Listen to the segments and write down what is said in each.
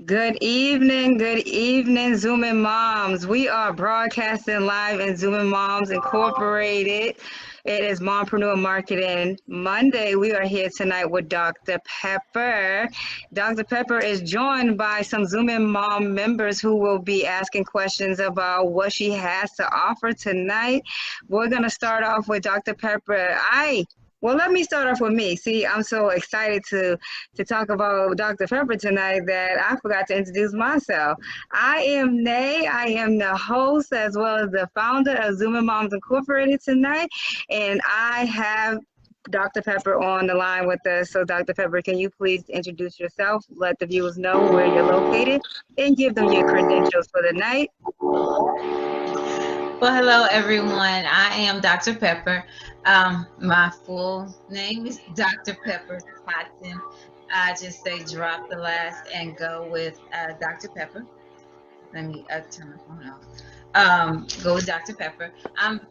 Good evening, Zooming Moms. We are broadcasting live in Zooming Moms Incorporated. It is Mompreneur Marketing Monday. We are here tonight with Dr. Pepper. Dr. Pepper is joined by some Zooming Mom members who will be asking questions about what she has to offer tonight. We're going to start off with Dr. Pepper. Well, let me start off with me. See, I'm so excited to talk about Dr. Pepper tonight that I forgot to introduce myself. I am Nay. I am the host as well as the founder of Zooming Moms Incorporated tonight, and I have Dr. Pepper on the line with us. So, Dr. Pepper, can you please introduce yourself, let the viewers know where you're located, and give them your credentials for the night? Well, hello, everyone. I am Dr. Pepper. My full name is Dr. Pepper Watson. I just say drop the last and go with Dr. Pepper. Let me turn my phone off. Go with Dr. Pepper. I'm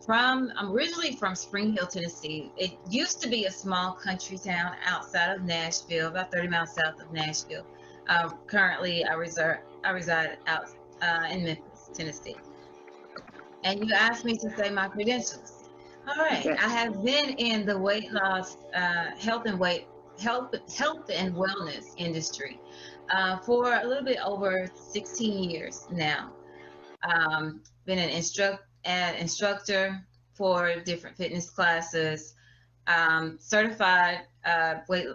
originally from Spring Hill, Tennessee. It used to be a small country town outside of Nashville, about 30 miles south of Nashville. Currently, I reside out in Memphis, Tennessee. And you asked me to say my credentials. All right, Yes. I have been in the weight loss, health and wellness industry for a little bit over 16 years now. Been an instructor for different fitness classes, certified weight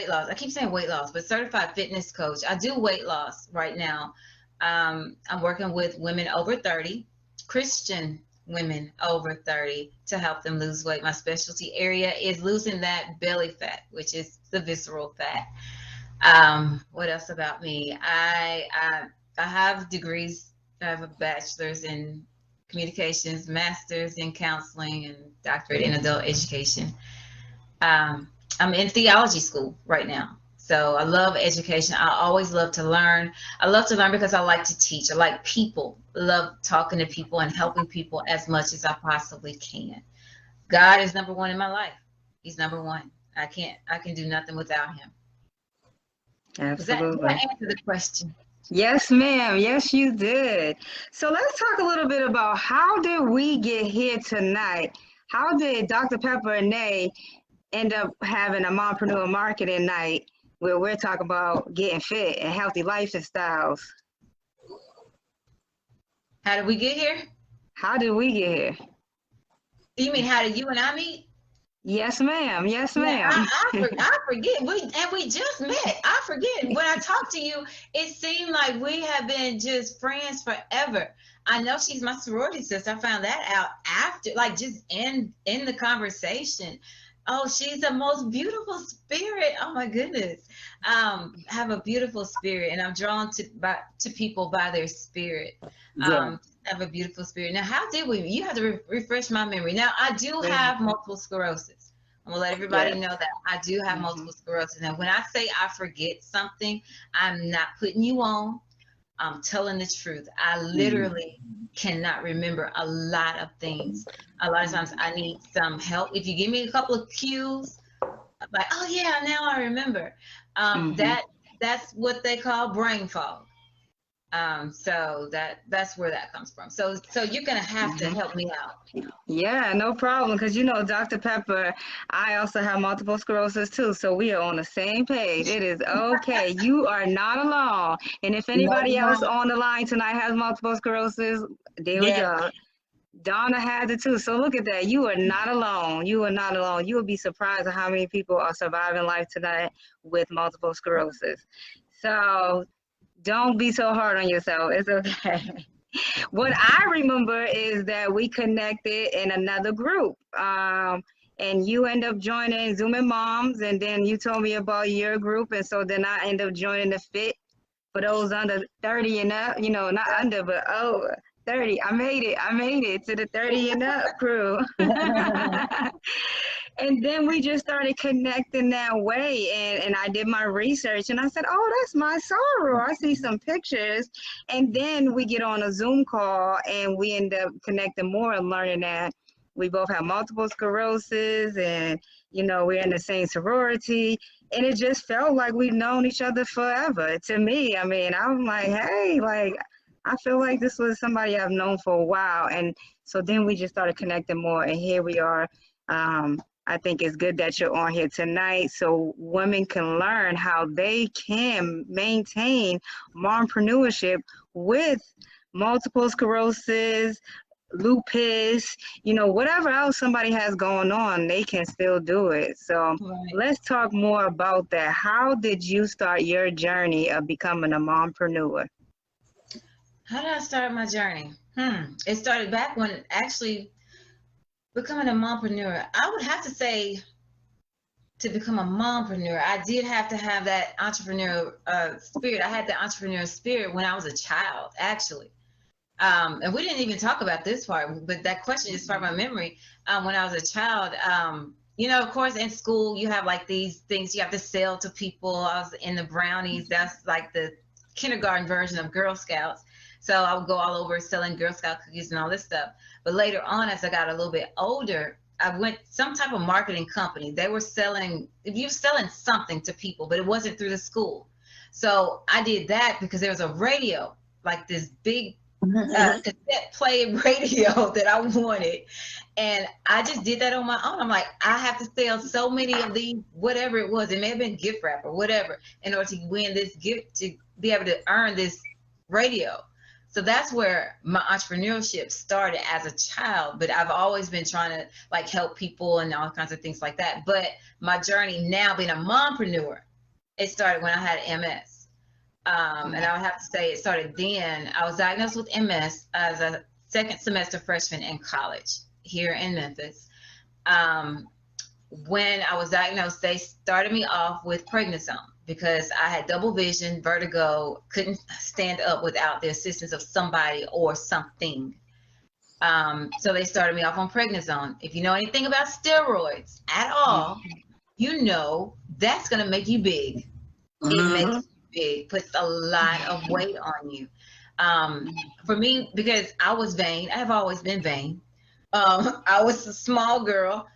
loss. I keep saying weight loss, but certified fitness coach. I do weight loss right now. I'm working with women over 30. Christian women over 30 to help them lose weight. My specialty area is losing that belly fat, which is the visceral fat. What else about me? I have degrees. I have a bachelor's in communications, master's in counseling, and doctorate in adult education. I'm in theology school right now. So I love education. I always love to learn. I love to learn because I like to teach. I like people. I love talking to people and helping people as much as I possibly can. God is number one in my life. He's number one. I can do nothing without him. Did Absolutely. that answer the question? Yes, ma'am. Yes, you did. So let's talk a little bit about how did we get here tonight? How did Dr. Pepper and Nay end up having a mompreneur marketing night where we're talking about getting fit and healthy lifestyles? How did we get here? How did we get here? You mean how did you and I meet? Yes, ma'am. Yes, Yeah, ma'am. I forget. We just met. I forget. When I talked to you, it seemed like we have been just friends forever. I know she's my sorority sister. I found that out after, like just in the conversation. Oh, she's the most beautiful spirit. Oh my goodness. Have a beautiful spirit, and I'm drawn to people by their spirit. Yeah. Have a beautiful spirit. Now, how did we? You have to refresh my memory. Now, I do have multiple sclerosis. I'm gonna let everybody know that I do have multiple sclerosis. Now, when I say I forget something, I'm not putting you on. I'm telling the truth. I literally cannot remember a lot of things. A lot of times I need some help. If you give me a couple of cues, I'm like, oh yeah, now I remember. That's what they call brain fog. So that's where that comes from. So you're gonna have to help me out. Yeah, no problem. Because Dr. Pepper, I also have multiple sclerosis too. So we are on the same page. It is okay. You are not alone. And if anybody else on the line tonight has multiple sclerosis, there we go. Donna has it too. So look at that. You are not alone. You are not alone. You will be surprised at how many people are surviving life tonight with multiple sclerosis. So don't be so hard on yourself. It's okay. What I remember is that we connected in another group. And you end up joining Zooming Moms, and then you told me about your group, and so then I end up joining the Fit for those under 30 and up, not under, but over 30. I made it to the 30 and up crew. And then we just started connecting that way, and I did my research, and I said, oh, that's my sorrow. I see some pictures. And then we get on a Zoom call, and we end up connecting more and learning that we both have multiple sclerosis, and we're in the same sorority, and it just felt like we've known each other forever. To me, I mean, I'm like, hey, like I feel like this was somebody I've known for a while, and so then we just started connecting more, and here we are. I think it's good that you're on here tonight so women can learn how they can maintain mompreneurship with multiple sclerosis, lupus, whatever else somebody has going on, they can still do it. So Right. let's talk more about that. How did you start your journey of becoming a mompreneur? How did I start my journey? It started back when actually becoming a mompreneur. I would have to say to become a mompreneur, I did have to have that entrepreneur spirit. I had the entrepreneur spirit when I was a child, actually. And we didn't even talk about this part, but that question just sparked my memory. When I was a child, of course, in school, you have like these things you have to sell to people. I was in the brownies. That's like the kindergarten version of Girl Scouts. So I would go all over selling Girl Scout cookies and all this stuff. But later on, as I got a little bit older, I went some type of marketing company. They were selling something to people, but it wasn't through the school. So I did that because there was a radio, like this big cassette play radio that I wanted. And I just did that on my own. I'm like, I have to sell so many of these, whatever it was. It may have been gift wrap or whatever, in order to win this gift, to be able to earn this radio. So that's where my entrepreneurship started as a child, but I've always been trying to like help people and all kinds of things like that. But my journey now being a mompreneur, it started when I had MS. And I would have to say it started then. I was diagnosed with MS as a second semester freshman in college here in Memphis. When I was diagnosed, they started me off with prednisone because I had double vision, vertigo, couldn't stand up without the assistance of somebody or something. So they started me off on prednisone. If you know anything about steroids at all, that's going to make you big. It makes you big, puts a lot of weight on you. For me, because I was vain, I have always been vain. I was a small girl,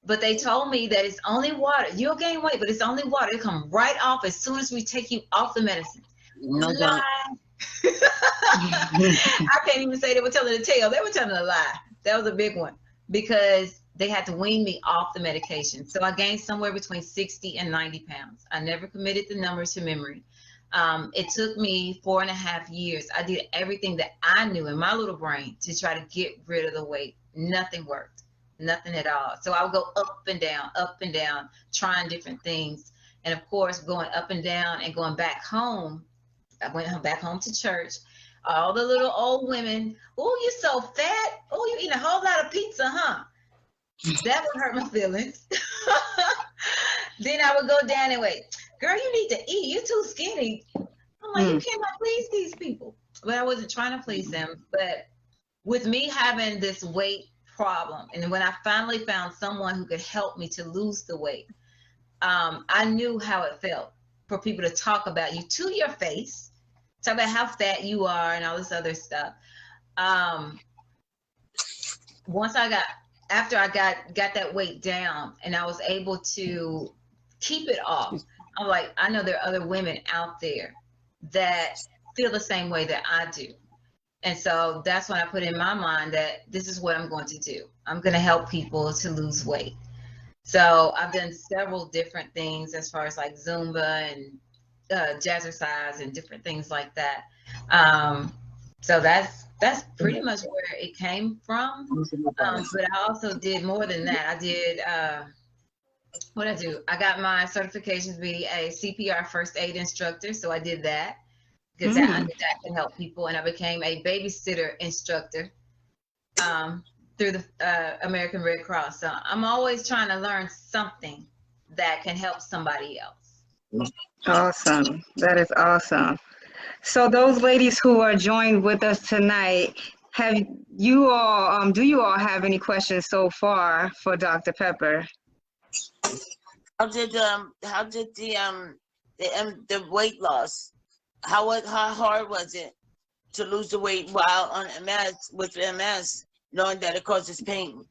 but they told me that it's only water. You'll gain weight, but it's only water. It'll come right off as soon as we take you off the medicine. No, Lie. I can't even say they were telling a tale. They were telling a lie. That was a big one because they had to wean me off the medication. So I gained somewhere between 60 and 90 pounds. I never committed the numbers to memory. It took me 4.5 years. I did everything that I knew in my little brain to try to get rid of the weight. Nothing worked. Nothing at all. So I would go up and down, trying different things. And of course, going up and down and going back home, I went back home to church. All the little old women, oh, you're so fat. Oh, you eat a whole lot of pizza, huh? That would hurt my feelings. Then I would go down and wait. Girl, you need to eat. You're too skinny. I'm like, you cannot please these people. But I wasn't trying to please them. But with me having this weight problem, and when I finally found someone who could help me to lose the weight, I knew how it felt for people to talk about you to your face, talk about how fat you are and all this other stuff. After I got that weight down and I was able to keep it off, I'm like, I know there are other women out there that feel the same way that I do. And so that's when I put in my mind that this is what I'm going to do. I'm going to help people to lose weight. So I've done several different things as far as like Zumba and jazzercise and different things like that. So that's pretty much where it came from. But I also did more than that. I did, what I do? I got my certification to be a CPR first aid instructor. So I did that because that can help people. And I became a babysitter instructor through the American Red Cross. So I'm always trying to learn something that can help somebody else. Awesome. That is awesome. So those ladies who are joined with us tonight, do you all have any questions so far for Dr. Pepper? How did the weight loss? How hard was it to lose the weight while on MS with MS, knowing that it causes pain?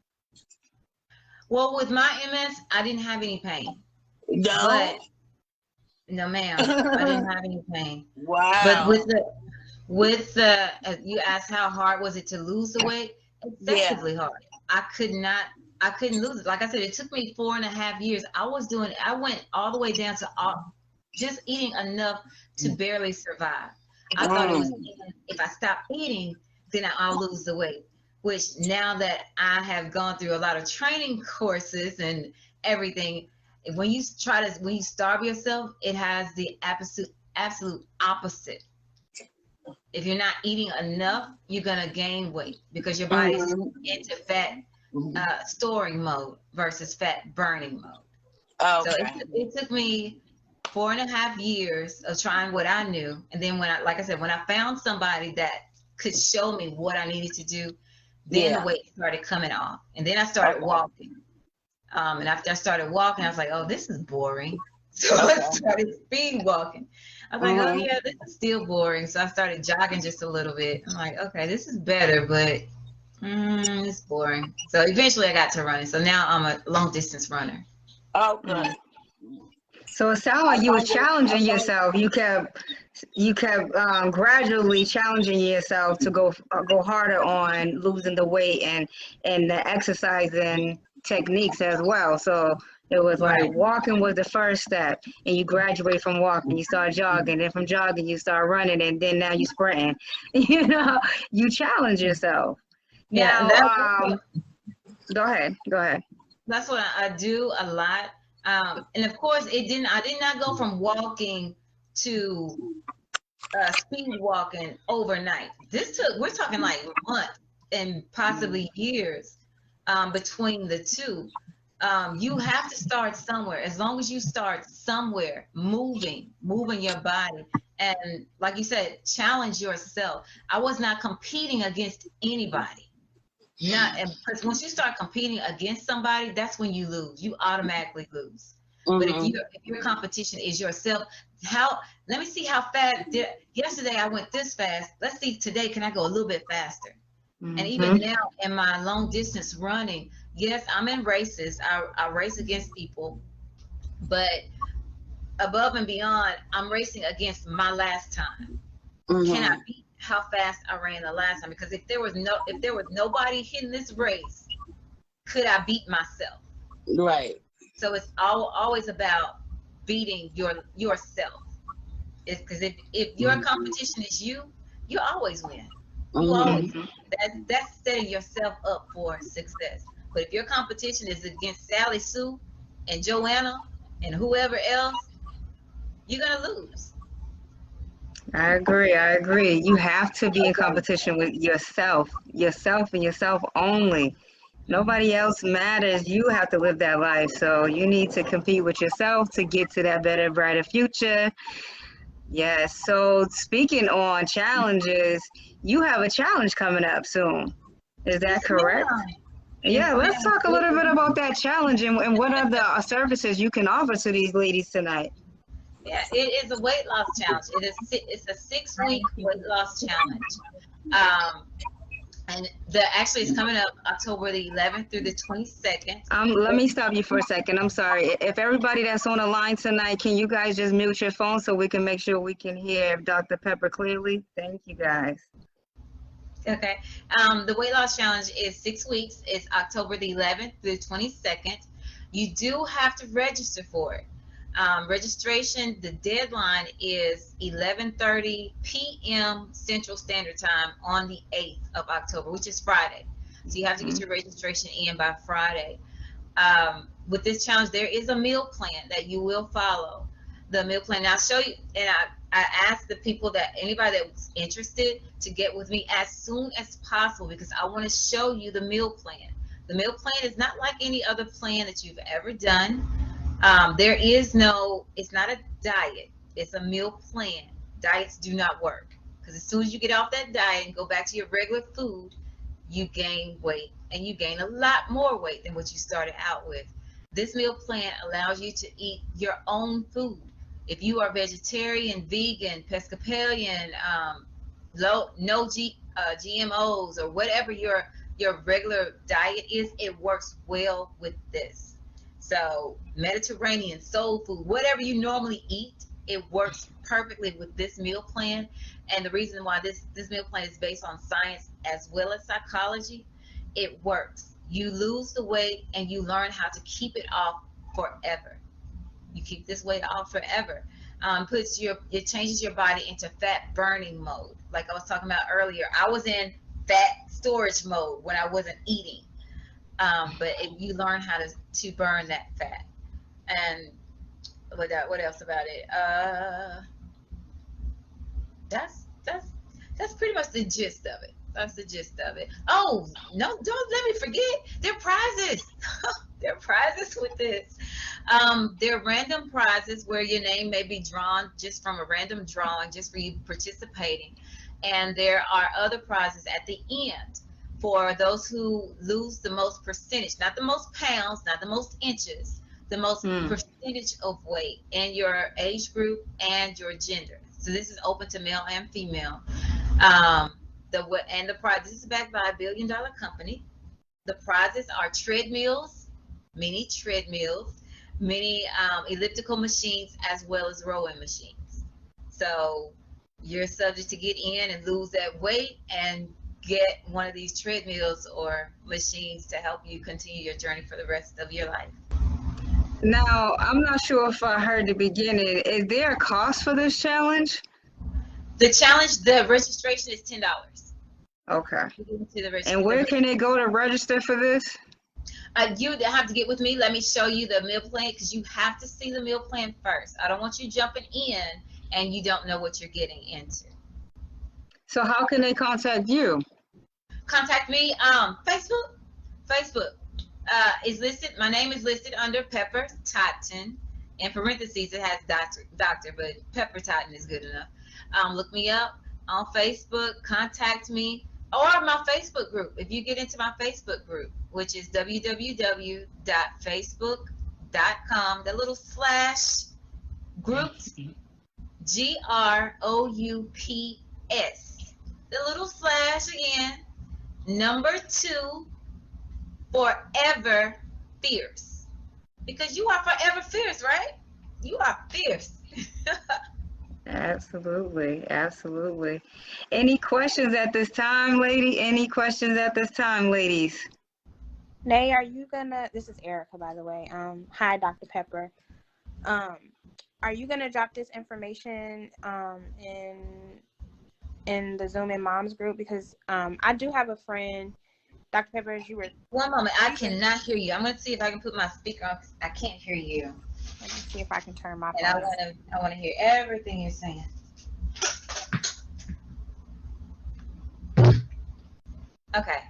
Well, with my MS, I didn't have any pain. No. But no, ma'am, I didn't have any pain. But Wow. with the you asked how hard was it to lose the weight? Excessively hard. I couldn't lose it. Like I said, it took me 4.5 years. I went all the way down to just eating enough to barely survive. I thought it was if I stop eating, then I'll lose the weight. Which now that I have gone through a lot of training courses and everything, when you starve yourself, it has the absolute opposite. If you're not eating enough, you're gonna gain weight because your body's into fat storing mode versus fat burning mode. Okay. So it took me 4.5 years of trying what I knew, and then like I said, when I found somebody that could show me what I needed to do, then the weight started coming off, and then I started walking. And after I started walking, I was like, oh, this is boring. So I started speed walking. I was like, oh yeah, this is still boring. So I started jogging just a little bit. I'm like, okay, this is better, but it's boring. So eventually I got to running. So now I'm a long distance runner. Oh, good. So it sounded like you were challenging yourself. You kept gradually challenging yourself to go harder on losing the weight and the exercising techniques as well. So it was like walking was the first step, and you graduate from walking, you start jogging, and from jogging you start running, and then now you sprinting. You challenge yourself. Yeah, now, go ahead. That's what I do a lot. And of course, I did not go from walking to speed walking overnight. We're talking like months and possibly years between the two. You have to start somewhere. As long as you start somewhere, moving your body, and like you said, challenge yourself. I was not competing against anybody. Because once you start competing against somebody, that's when you lose. You automatically lose. But if your competition is yourself, let me see how fast. Yesterday I went this fast. Let's see today, can I go a little bit faster? And even now in my long distance running, yes, I'm in races. I race against people, but above and beyond, I'm racing against my last time. Can I beat how fast I ran the last time? Because if there was nobody in this race, could I beat myself? Right. So it's always about beating yourself. It's because if your competition is you always win. You always. That's setting yourself up for success. But if your competition is against Sally Sue and Joanna and whoever else, you're gonna lose. I agree. You have to be in competition with yourself and yourself only. Nobody else matters. You have to live that life. So you need to compete with yourself to get to that better, brighter future. Yes. So speaking on challenges, you have a challenge coming up soon. Is that correct? Yeah, let's talk a little bit about that challenge and what are the services you can offer to these ladies tonight. Yeah, it is a weight loss challenge. It's a 6-week weight loss challenge. And actually it's coming up October the 11th through the 22nd. Let me stop you for a second. I'm sorry. If everybody that's on the line tonight, can you guys just mute your phone so we can make sure we can hear Dr. Pepper clearly? Thank you guys. Okay. The weight loss challenge is 6 weeks. It's October the 11th through the 22nd. You do have to register for it. Registration, the deadline is 11:30 p.m. Central Standard Time on the 8th of October, which is Friday. So you have to get your registration in by Friday. With this challenge, there is a meal plan that you will follow. The meal plan, I'll show you, and I ask the people anybody that's interested to get with me as soon as possible because I want to show you the meal plan. The meal plan is not like any other plan that you've ever done. It's not a diet. It's a meal plan. Diets do not work because as soon as you get off that diet and go back to your regular food, you gain weight and you gain a lot more weight than what you started out with. This meal plan allows you to eat your own food. If you are vegetarian, vegan, pescatarian, no GMOs or whatever your your regular diet is, it works well with this. So Mediterranean, soul food, whatever you normally eat, it works perfectly with this meal plan. And the reason why this meal plan is based on science as well as psychology, it works. You lose the weight and you learn how to keep it off forever. You keep this weight off forever. It changes your body into fat burning mode. Like I was talking about earlier, I was in fat storage mode when I wasn't eating. You learn how to burn that fat. And what else about it? That's pretty much the gist of it. That's the gist of it. Oh no! Don't let me forget. There are prizes. There are prizes with this. There are random prizes where your name may be drawn just from a random drawing, just for you participating. And there are other prizes at the end for those who lose the most percentage, not the most pounds, not the most inches, the most percentage of weight in your age group and your gender. So this is open to male and female. The prize, this is backed by $1 billion company. The prizes are treadmills, mini elliptical machines, as well as rowing machines. So you're subject to get in and lose that weight and get one of these treadmills or machines to help you continue your journey for the rest of your life. Now, I'm not sure if I heard the beginning. Is there a cost for this challenge? The registration is $10. Okay. And where can they go to register for this? You have to get with me. Let me show you the meal plan, because you have to see the meal plan first. I don't want you jumping in and you don't know what you're getting into. So how can they contact you? Contact me. Facebook is listed. My name is listed under Pepper Totten. In parentheses, it has doctor, but Pepper Totten is good enough. Look me up on Facebook. Contact me, or my Facebook group. If you get into my Facebook group, which is www.facebook.com, the little slash groups, GROUPS, the little slash again, number 2, forever fierce. Because you are forever fierce, right? You are fierce. Absolutely. Any questions at this time, lady? Any questions at this time, ladies? Nay, are you gonna, this is Erica, by the way. Hi, Dr. Pepper. Are you gonna drop this information in the Zoom and Moms group? Because I do have a friend, Dr. Pepper, as you were. One moment, I cannot hear you. I'm gonna see if I can put my speaker on. I can't hear you. Let me see if I can turn my phone. And I wanna hear everything you're saying. Okay.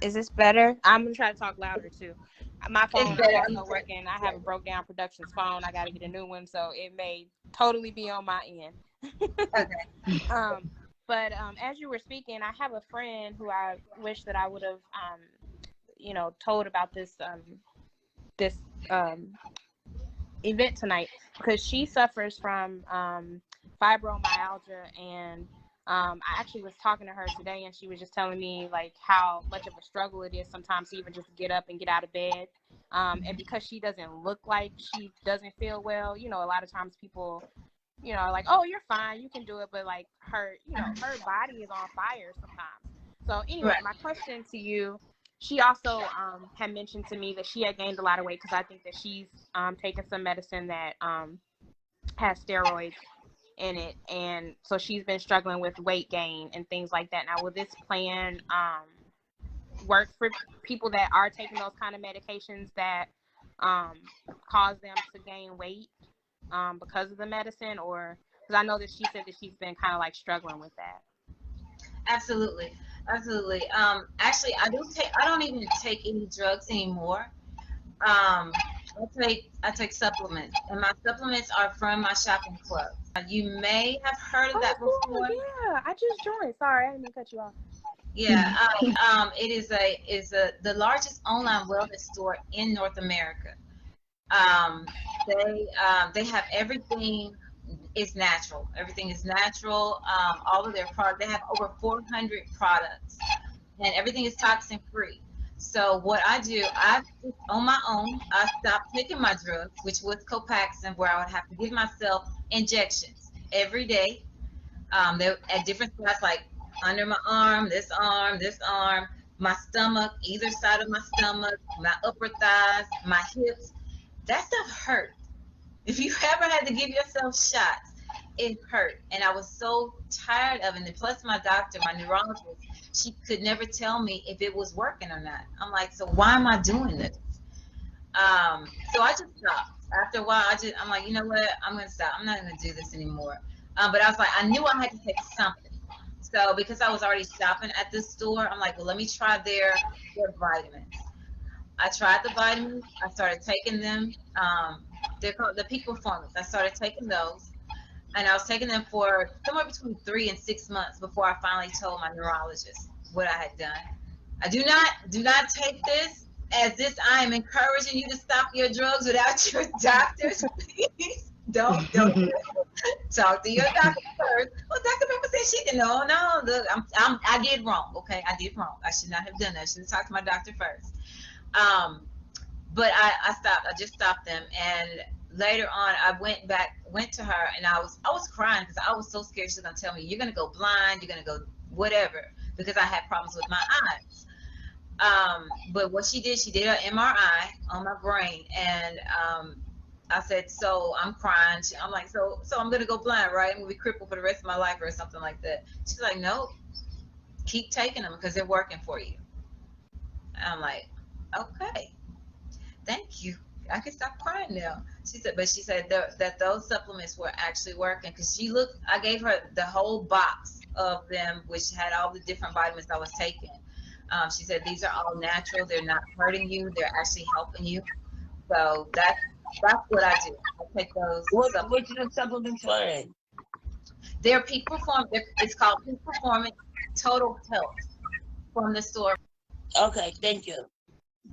Is this better? I'm gonna try to talk louder too. My phone is also working. I have a broke down Productions phone. I got to get a new one, so it may totally be on my end. Okay. But as you were speaking, I have a friend who I wish that I would have, told about this event tonight, because she suffers from fibromyalgia, and I actually was talking to her today, and she was just telling me like how much of a struggle it is sometimes to even just get up and get out of bed. And because she doesn't look like she doesn't feel well, a lot of times people, like, oh, you're fine, you can do it, but like her body is on fire sometimes. So anyway, Right. My question to you, she also had mentioned to me that she had gained a lot of weight, because I think that she's taken some medicine that has steroids in it, and so she's been struggling with weight gain and things like that. Now, will this plan work for people that are taking those kind of medications that cause them to gain weight because of the medicine? Or because I know that she said that she's been kind of like struggling with that. Absolutely. Actually, I don't even take any drugs anymore. I take supplements, and my supplements are from my shopping club. You may have heard of that before. Cool. Yeah, I just joined. Sorry, I didn't mean to cut you off. Yeah, it is the largest online wellness store in North America. They have everything is natural. Everything is natural. All of their products. They have over 400 products, and everything is toxin free. So what I do, on my own, I stopped taking my drugs, which was Copaxone, where I would have to give myself injections every day. They're at different spots, like under my arm, this arm, my stomach, either side of my stomach, my upper thighs, my hips. That stuff hurt. If you ever had to give yourself shots, it hurt. And I was so tired of it. And plus my doctor, my neurologist, she could never tell me if it was working or not. I'm like, so why am I doing this? So I just stopped. After a while, I'm like, you know what? I'm going to stop. I'm not going to do this anymore. But I was like, I knew I had to take something. So because I was already shopping at this store, I'm like, well, let me try their vitamins. I tried the vitamins. I started taking them. They're called the Peak Performance. I started taking those, and I was taking them for somewhere between 3 and 6 months before I finally told my neurologist what I had done. I do not take this as this. I am encouraging you to stop your drugs without your doctors. Please don't talk to your doctor first. Well, Dr. Pepper said she can. No, look, I did wrong. Okay, I did wrong. I should not have done that. I should have talked to my doctor first. But I stopped. I just stopped them, and later on, I went to her, and I was crying because I was so scared she was gonna tell me, you're gonna go blind, you're gonna go whatever, because I had problems with my eyes. But what she did an MRI on my brain, and I said, so I'm crying. I'm like, so I'm gonna go blind, right? I'm gonna be crippled for the rest of my life or something like that. She's like, no, keep taking them because they're working for you. And I'm like, okay. Thank you. I can stop crying now. She said that those supplements were actually working because I gave her the whole box of them, which had all the different vitamins I was taking. She said, these are all natural. They're not hurting you. They're actually helping you. So that's what I do. I take those. What's the supplements for it? They're Peak Performance. It's called Peak Performance Total Health from the store. Okay, thank you.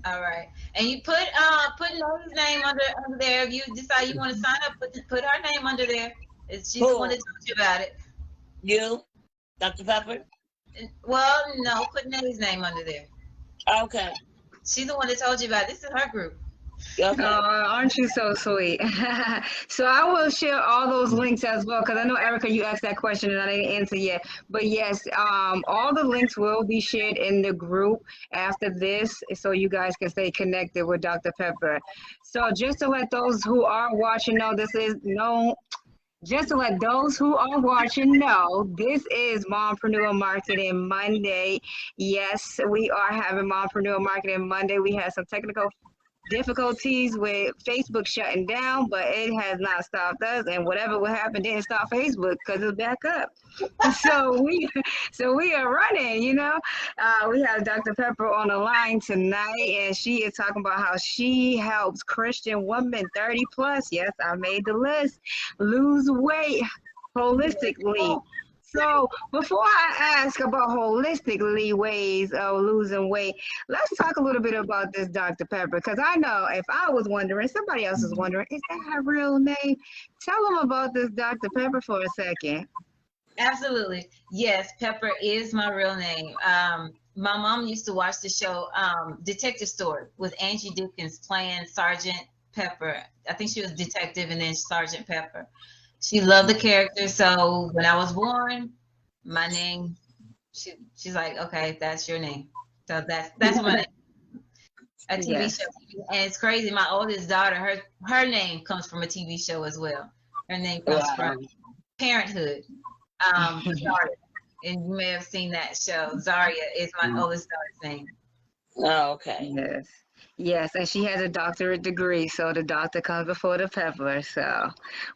All right, and you put Noe's name under there. If you decide you want to sign up, put her name under there. She's the one that told you about it. You, Dr. Pepper? Well, no, put Noe's name under there. Okay. She's the one that told you about it. This is her group. Okay. Aren't you so sweet? So I will share all those links as well, because I know, Erica, you asked that question and I didn't answer yet. But yes, all the links will be shared in the group after this, so you guys can stay connected with Dr. Pepper. So just to let those who are watching know, just to let those who are watching know, this is Mompreneur Marketing Monday. Yes, we are having Mompreneur Marketing Monday. We had some technical difficulties with Facebook shutting down, but it has not stopped us, and whatever will happen didn't stop Facebook because it's back up. So we are running, we have Dr. Pepper on the line tonight, and she is talking about how she helps Christian women 30 plus, yes, I made the list, lose weight holistically. So before I ask about holistically ways of losing weight, let's talk a little bit about this Dr. Pepper, because I know if I was wondering, somebody else is wondering, is that her real name? Tell them about this Dr. Pepper for a second. Absolutely. Yes, Pepper is my real name. My mom used to watch the show Detective Story with Angie Dickens playing Sergeant Pepper. I think she was detective and then Sergeant Pepper. She loved the character, so when I was born, my name, she's like, okay, that's your name. So that's my name. A TV show. And it's crazy, my oldest daughter, her name comes from a TV show as well. Her name comes from Parenthood. Zaria. And you may have seen that show. Zaria is my oldest daughter's name. Oh, okay. Yes, and she has a doctorate degree, so the doctor comes before the pepper. So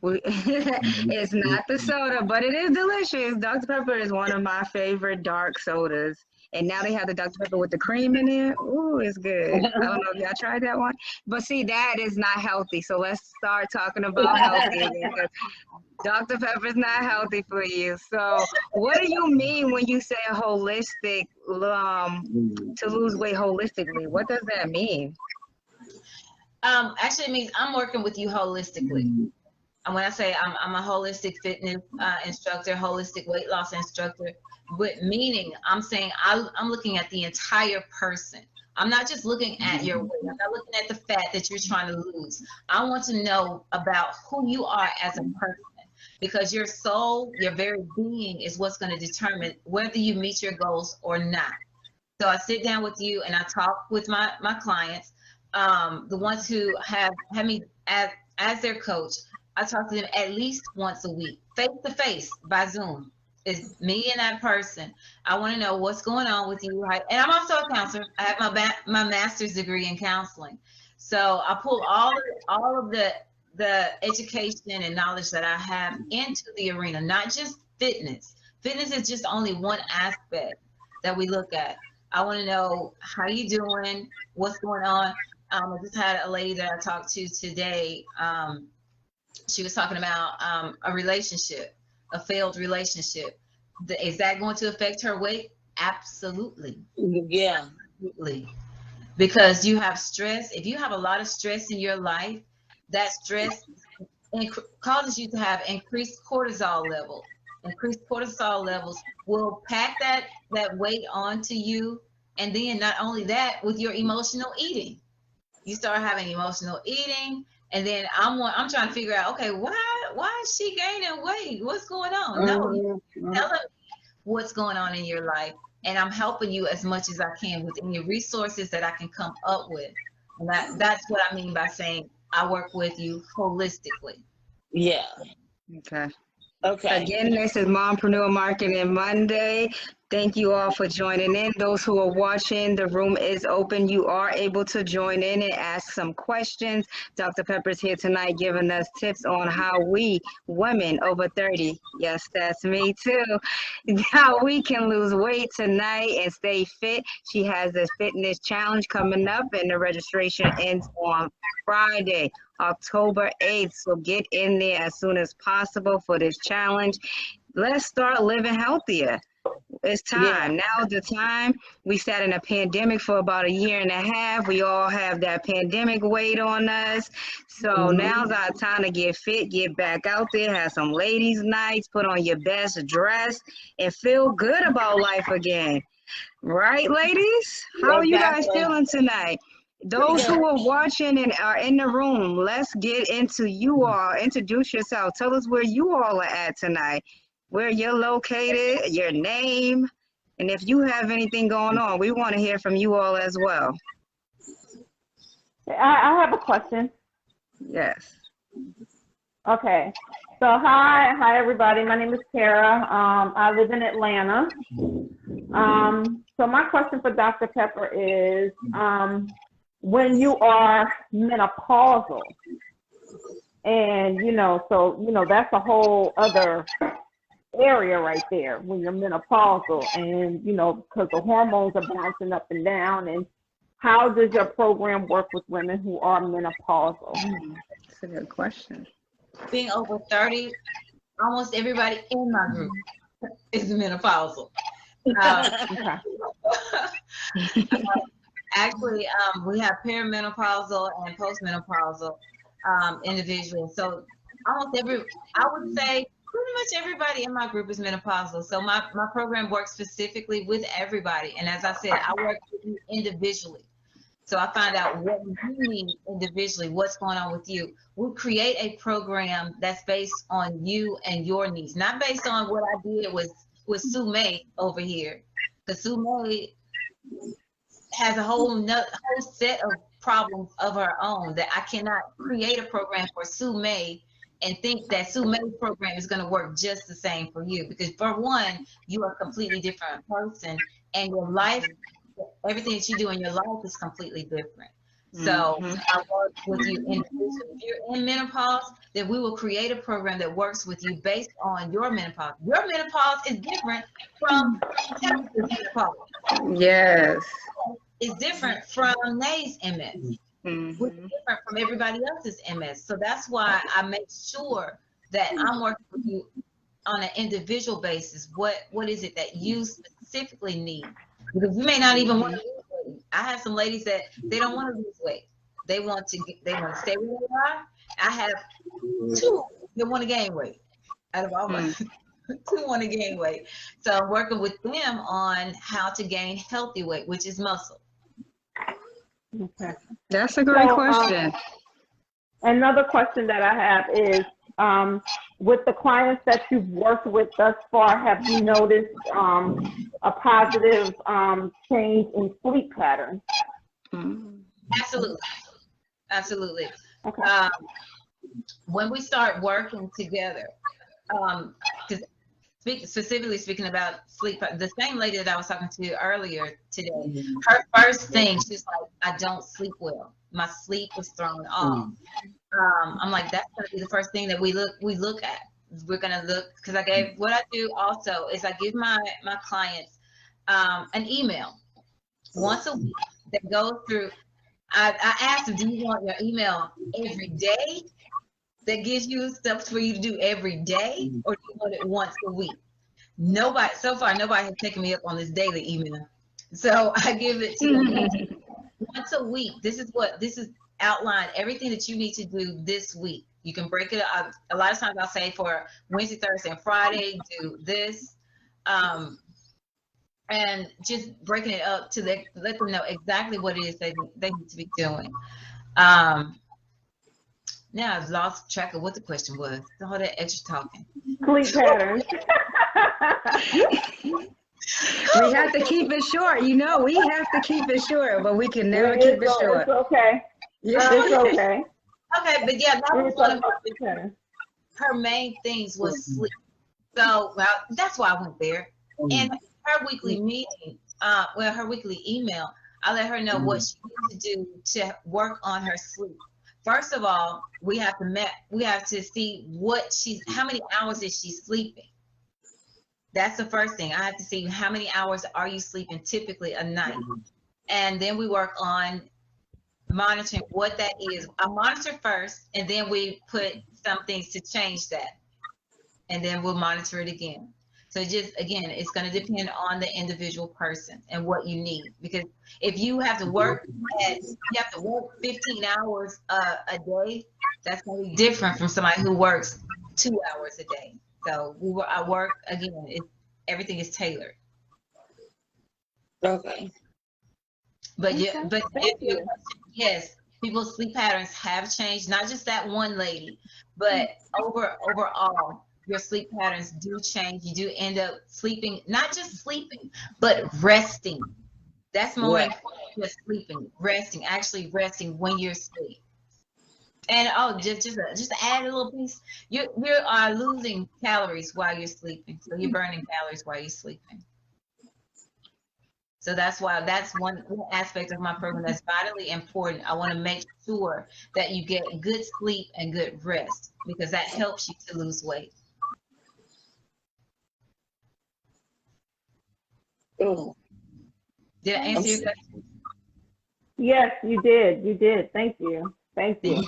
it's not the soda, but it is delicious. Dr. Pepper is one of my favorite dark sodas. And now they have the Dr. Pepper with the cream in it. Ooh, it's good. I don't know if y'all tried that one. But see, that is not healthy. So let's start talking about healthy again. Dr. Pepper is not healthy for you. So what do you mean when you say holistic, to lose weight holistically? What does that mean? Actually, it means I'm working with you holistically. and when I say I'm a holistic fitness instructor, holistic weight loss instructor, but meaning I'm saying I'm looking at the entire person. I'm not just looking at your weight. I'm not looking at the fat that you're trying to lose. I want to know about who you are as a person, because your soul, your very being is what's going to determine whether you meet your goals or not. So I sit down with you and I talk with my clients, the ones who have me as their coach. I talk to them at least once a week, face to face by Zoom. It's me and that person. I want to know what's going on with you. Right? And I'm also a counselor. I have my master's degree in counseling. So I pull all of the education and knowledge that I have into the arena, not just fitness. Fitness is just only one aspect that we look at. I want to know how you doing, what's going on. I just had a lady that I talked to today. She was talking about a relationship, a failed relationship. Is that going to affect her weight? Absolutely. Yeah. Absolutely. Because you have stress. If you have a lot of stress in your life, that stress causes you to have increased cortisol levels. Increased cortisol levels will pack that weight onto you. And then not only that, with your emotional eating, you start having emotional eating. And then I'm trying to figure out, okay, why is she gaining weight? What's going on? No, you're telling me what's going on in your life, and I'm helping you as much as I can with any resources that I can come up with. And that's what I mean by saying I work with you holistically. Yeah. Okay. Okay. Again, this is Mompreneur Marketing Monday. Thank you all for joining in. Those who are watching, the room is open. You are able to join in and ask some questions. Dr. Pepper's here tonight giving us tips on how we, women over 30, yes, that's me too, how we can lose weight tonight and stay fit. She has a fitness challenge coming up, and the registration ends on Friday, October 8th. So get in there as soon as possible for this challenge. Let's start living healthier. It's time. Yeah. Now's the time. We sat in a pandemic for about 1.5 years. We all have that pandemic weight on us. So now's our time to get fit, get back out there, have some ladies' nights, put on your best dress, and feel good about life again. Right, ladies? How are you guys feeling tonight? Those who are watching and are in the room, let's get into you all. Introduce yourself. Tell us where you all are at tonight, where you're located, your name, and if you have anything going on, we want to hear from you all as well. I have a question. Yes. Okay. So hi everybody. My name is Tara. I live in Atlanta. So my question for Dr. Pepper is, when you are menopausal, and that's a whole other area right there when you're menopausal, and because the hormones are bouncing up and down, and how does your program work with women who are menopausal? That's a good question. Being over 30, almost everybody in my group is menopausal. Actually, we have perimenopausal and postmenopausal individuals. So I would say pretty much everybody in my group is menopausal. So my program works specifically with everybody. And as I said, I work with you individually. So I find out what you need individually, what's going on with you. We'll create a program that's based on you and your needs, not based on what I did with Sue May over here. Because Sue May has a whole set of problems of her own that I cannot create a program for Sue May and think that Sue May's program is going to work just the same for you. Because for one, you are a completely different person, and your life, everything that you do in your life is completely different. So I work with you individually. If you're in menopause, then we will create a program that works with you based on your menopause. Your menopause is different from menopause. Yes. It's different from Nay's MS. Which is different from everybody else's MS. So that's why I make sure that I'm working with you on an individual basis. What is it that you specifically need? Because you may not even want to lose weight. I have some ladies that they don't want to lose weight. They want to stay where they are. I have two that want to gain weight. Out of all my two want to gain weight. So I'm working with them on how to gain healthy weight, which is muscle. Okay. That's a great question. Another question that I have is, with the clients that you've worked with thus far, have you noticed a positive change in sleep patterns? Absolutely. Absolutely. Okay. When we start working together, because specifically speaking about sleep, the same lady that I was talking to earlier today, her first thing, she's like, I don't sleep well. My sleep was thrown off. I'm like, that's going to be the first thing that we look at. We're going to look, because what I do also is I give my clients an email once a week that goes through. I asked them, do you want your email every day that gives you stuff for you to do every day, or do you want it once a week? So far, nobody has taken me up on this daily email. So I give it to them once a week. This is outline everything that you need to do this week. You can break it up. A lot of times I'll say for Wednesday, Thursday, and Friday, do this. And just breaking it up to let them know exactly what it is they need to be doing. Now I've lost track of what the question was. All that extra talking. Sleep patterns. We have to keep it short. We have to keep it short, but we can never keep it short. It's okay. It's okay. Okay, but yeah, that was one of her main things was sleep. So, well, that's why I went there. And her weekly meeting, her weekly email, I let her know what she needs to do to work on her sleep. First of all, we have to see how many hours is she sleeping. That's the first thing. I have to see how many hours are you sleeping typically a night. And then we work on monitoring what that is. I monitor first, and then we put some things to change that. And then we'll monitor it again. So just, again, it's going to depend on the individual person and what you need. Because if you have to work 15 hours a day, that's going to be different from somebody who works 2 hours a day. So I work, again, everything is tailored. Okay. But yes, people's sleep patterns have changed. Not just that one lady, but overall, your sleep patterns do change. You do end up sleeping, not just sleeping, but resting. That's more important than sleeping. Resting, actually resting when you're asleep. And just to add a little piece, you are losing calories while you're sleeping. So you're burning calories while you're sleeping. So that's one aspect of my program that's vitally important. I want to make sure that you get good sleep and good rest, because that helps you to lose weight. Did I answer your question? Yes, you did. You did. Thank you. Thank you.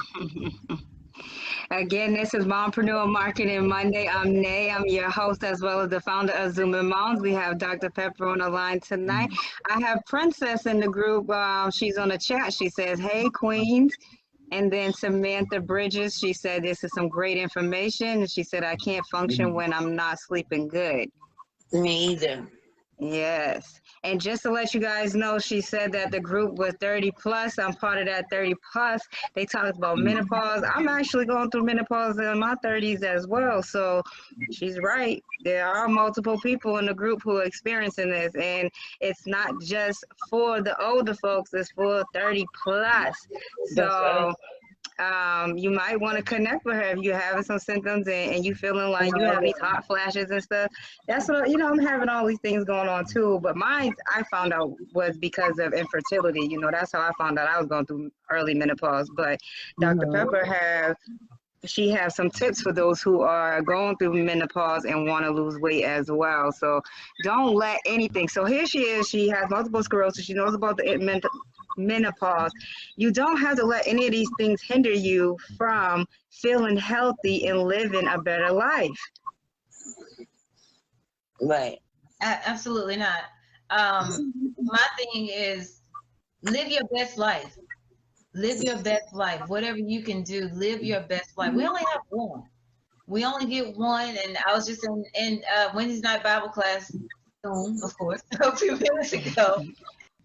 Again, this is Mompreneur Marketing Monday. I'm Nay. I'm your host as well as the founder of Zooming Moms. We have Dr. Pepper on the line tonight. I have Princess in the group. She's on the chat. She says, hey, Queens. And then Samantha Bridges, she said, this is some great information. And she said, I can't function when I'm not sleeping good. Me either. Yes. And just to let you guys know, she said that the group was 30 plus. I'm part of that 30 plus. They talked about menopause. I'm actually going through menopause in my 30s as well. So she's right. There are multiple people in the group who are experiencing this. And it's not just for the older folks, it's for 30 plus. So you might want to connect with her if you're having some symptoms and you feeling like you have these hot flashes and stuff. That's what, I'm having all these things going on too, but mine, I found out was because of infertility. That's how I found out I was going through early menopause. But Dr. Pepper she has some tips for those who are going through menopause and want to lose weight as well. So don't let anything. So here she is. She has multiple sclerosis. She knows about the menopause. You don't have to let any of these things hinder you from feeling healthy and living a better life. Right. Absolutely not. My thing is live your best life. Live your best life. Whatever you can do, live your best life. We only have one. we only get one. And I was just in Wednesday night Bible class, Zoom, of course, a few minutes ago.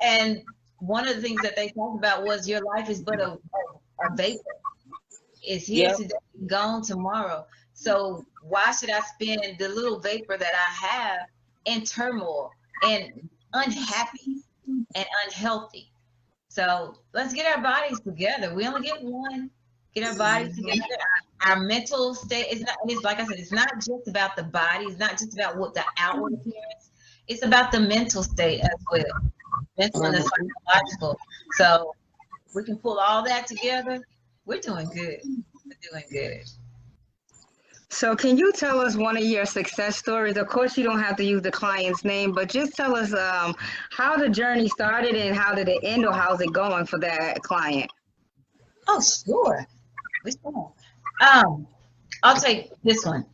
And one of the things that they talked about was your life is but a vapor. It's here today, gone tomorrow. So why should I spend the little vapor that I have in turmoil and unhappy and unhealthy? So let's get our bodies together. We only get one. Get our bodies together. Our mental state is not. It's like I said. It's not just about the body. It's not just about what the outward appearance. It's about the mental state as well. Mental and the psychological. So we can pull all that together. We're doing good. We're doing good. So can you tell us one of your success stories? Of course, you don't have to use the client's name, but just tell us how the journey started and how did it end, or how's it going for that client? Oh, sure. Which one? I'll take this one.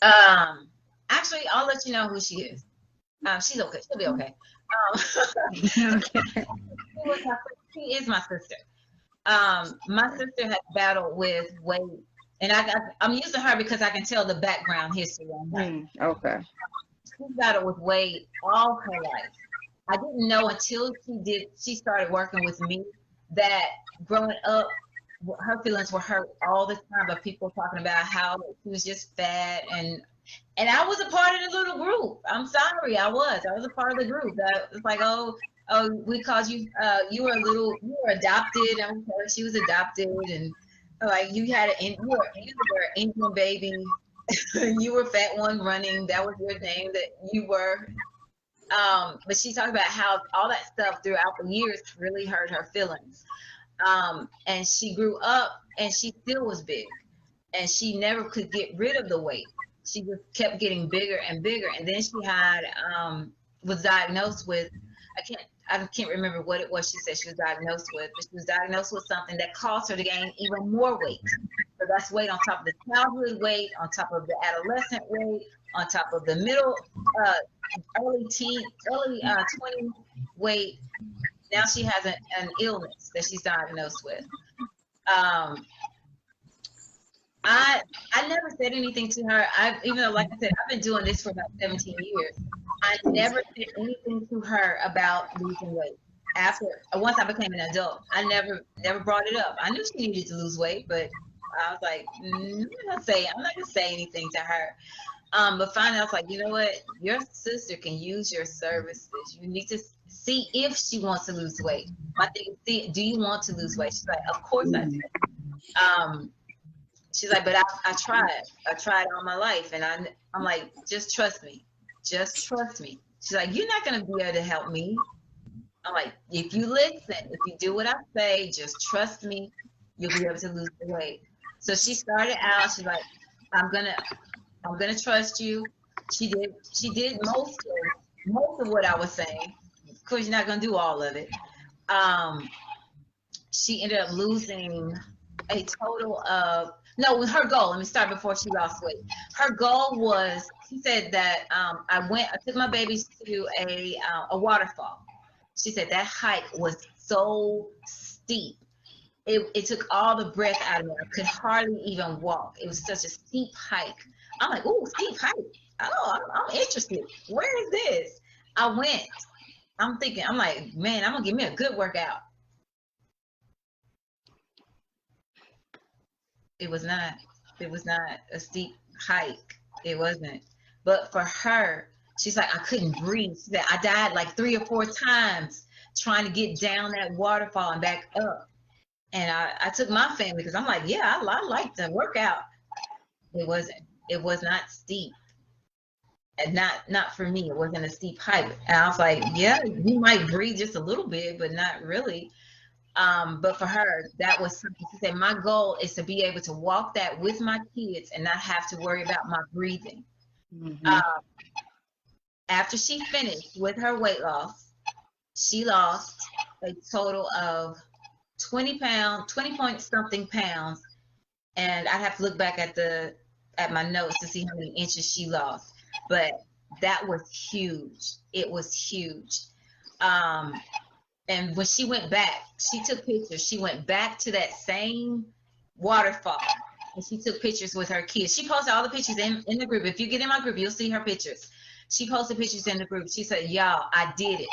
Actually, I'll let you know who she is. She's okay. She'll be okay. Okay. She is my sister. My sister has battled with weight, and I'm using her because I can tell the background history on her. Okay. She battled with weight all her life. I didn't know until she started working with me that growing up, her feelings were hurt all the time by people talking about how she was just fat, and I was a part of the little group. I'm sorry, I was a part of the group. That was like, oh, we called you, you were adopted. I'm sorry, she was adopted, and like you were an Indian baby. You were fat one running. That was your thing that you were. But she talked about how all that stuff throughout the years really hurt her feelings. And she grew up and she still was big, and she never could get rid of the weight. She just kept getting bigger and bigger. And then she had, was diagnosed with, I can't remember what it was she said she was diagnosed with, but she was diagnosed with something that caused her to gain even more weight. So that's weight on top of the childhood weight, on top of the adolescent weight, on top of the middle, early 20 weight. Now she has an illness that she's diagnosed with. I never said anything to her. Even though, like I said, I've been doing this for about 17 years. I never said anything to her about losing weight. Once I became an adult, I never brought it up. I knew she needed to lose weight, but I was like, I'm not gonna say anything to her. But finally, I was like, you know what? Your sister can use your services. You need to see if she wants to lose weight. My thing is, do you want to lose weight? She's like, of course I do. She's like, but I tried. I tried all my life, and I'm like, just trust me. Just trust me. She's like, you're not gonna be able to help me. I'm like, if you listen, if you do what I say, just trust me, you'll be able to lose the weight. So she started out. She's like, I'm gonna trust you. She did most of what I was saying. Of course, you're not gonna do all of it. She ended up losing a total of her goal. Let me start before she lost weight. Her goal was, she said that I took my babies to a waterfall. She said that hike was so steep. It took all the breath out of me. I could hardly even walk. It was such a steep hike. I'm like, ooh, steep hike. I'm interested. Where is this? I went. I'm thinking, I'm like, man, I'm gonna give me a good workout. It was not a steep hike. It wasn't. But for her, she's like, I couldn't breathe. She said, I died like 3 or 4 times trying to get down that waterfall and back up. And I took my family because I'm like, yeah, I like to work out. It was not steep. And not for me. It wasn't a steep hike. And I was like, yeah, you might breathe just a little bit, but not really. But for her, that was something. She said, my goal is to be able to walk that with my kids and not have to worry about my breathing. Mm-hmm. After she finished with her weight loss, she lost a total of 20 point something pounds. And I'd have to look back at my notes to see how many inches she lost. But that was huge. It was huge. And when she went back, she took pictures. She went back to that same waterfall and she took pictures with her kids. She posted all the pictures in the group. If you get in my group, you'll see her pictures. She posted pictures in the group. She said, y'all, I did it.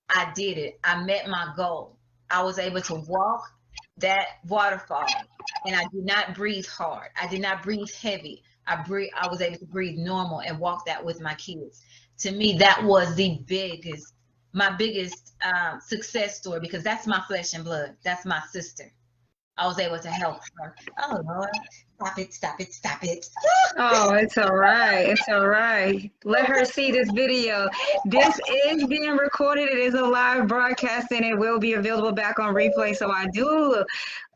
I did it. I met my goal. I was able to walk that waterfall, and I did not breathe hard. I did not breathe heavy. I was able to breathe normal and walk that with my kids. To me, that was my biggest success story, because that's my flesh and blood. That's my sister. I was able to help her. Oh, Lord. Stop it, stop it, stop it. Oh, it's all right. It's all right. Let her see this video. This is being recorded. It is a live broadcast, and it will be available back on replay. So I do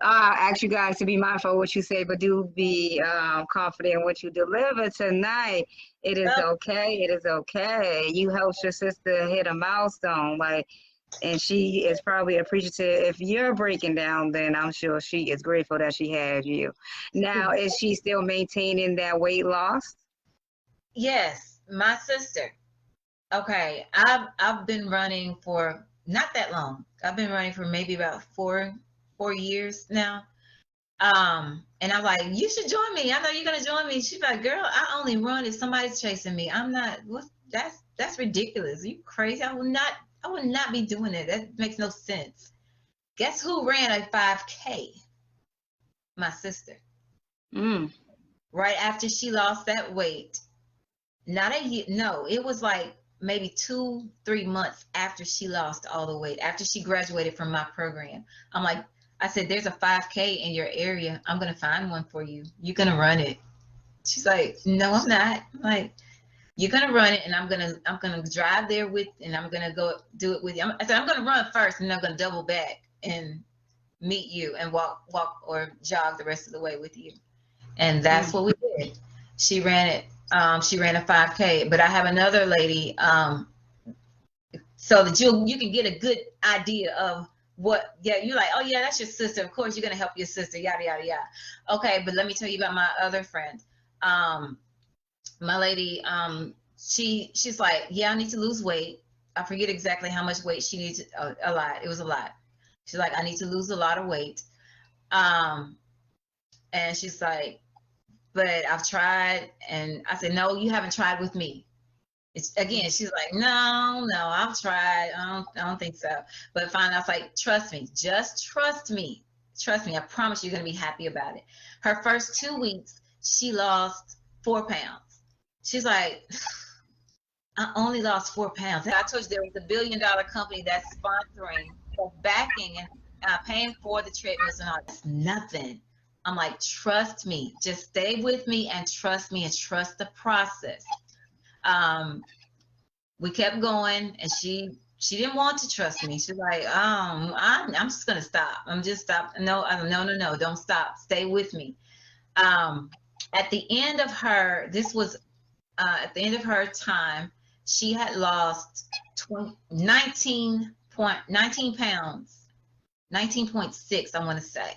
ask you guys to be mindful of what you say, but do be confident in what you deliver tonight. It is okay. It is okay. You helped your sister hit a milestone. And she is probably appreciative. If you're breaking down, then I'm sure she is grateful that she had you. Now, is she still maintaining that weight loss? Yes, my sister. Okay, I've been running for not that long. I've been running for maybe about four years now. And I'm like, you should join me. I know you're gonna join me. She's like, girl, I only run if somebody's chasing me. I'm not. That's ridiculous. Are you crazy? I would not be doing it. That makes no sense. Guess who ran a 5K? My sister. Right after she lost that weight. Not a year. No, it was like maybe 2-3 months after she lost all the weight, after she graduated from my program. I said, there's a 5K in your area. I'm going to find one for you. You're going to run it. She's like, no, I'm not. I'm like, you're going to run it, and I'm going to drive there and I'm going to go do it with you. I said, I'm going to run first, and I'm going to double back and meet you and walk or jog the rest of the way with you. And that's what we did. She ran it. She ran a 5K, but I have another lady, so that you can get a good idea of what, you're like, oh yeah, that's your sister. Of course, you're going to help your sister, yada, yada, yada. Okay, but let me tell you about my other friend. My lady, she's like, yeah, I need to lose weight. I forget exactly how much weight she needs, a lot. It was a lot. She's like, I need to lose a lot of weight. And she's like, but I've tried. And I said, no, you haven't tried with me. Again, she's like, no, I've tried. I don't think so. But finally, I was like, trust me, just trust me. Trust me. I promise you're going to be happy about it. Her first 2 weeks, she lost 4 pounds. She's like, I only lost 4 pounds. I told you there was $1 billion company that's sponsoring, backing, and paying for the treadmills and all. That's nothing. I'm like, trust me. Just stay with me and trust the process. We kept going, and she didn't want to trust me. She's like, I'm just gonna stop. I'm just stop. No, don't stop. Stay with me. At the end of her, at the end of her time, she had lost 19 pounds, 19.6, I want to say.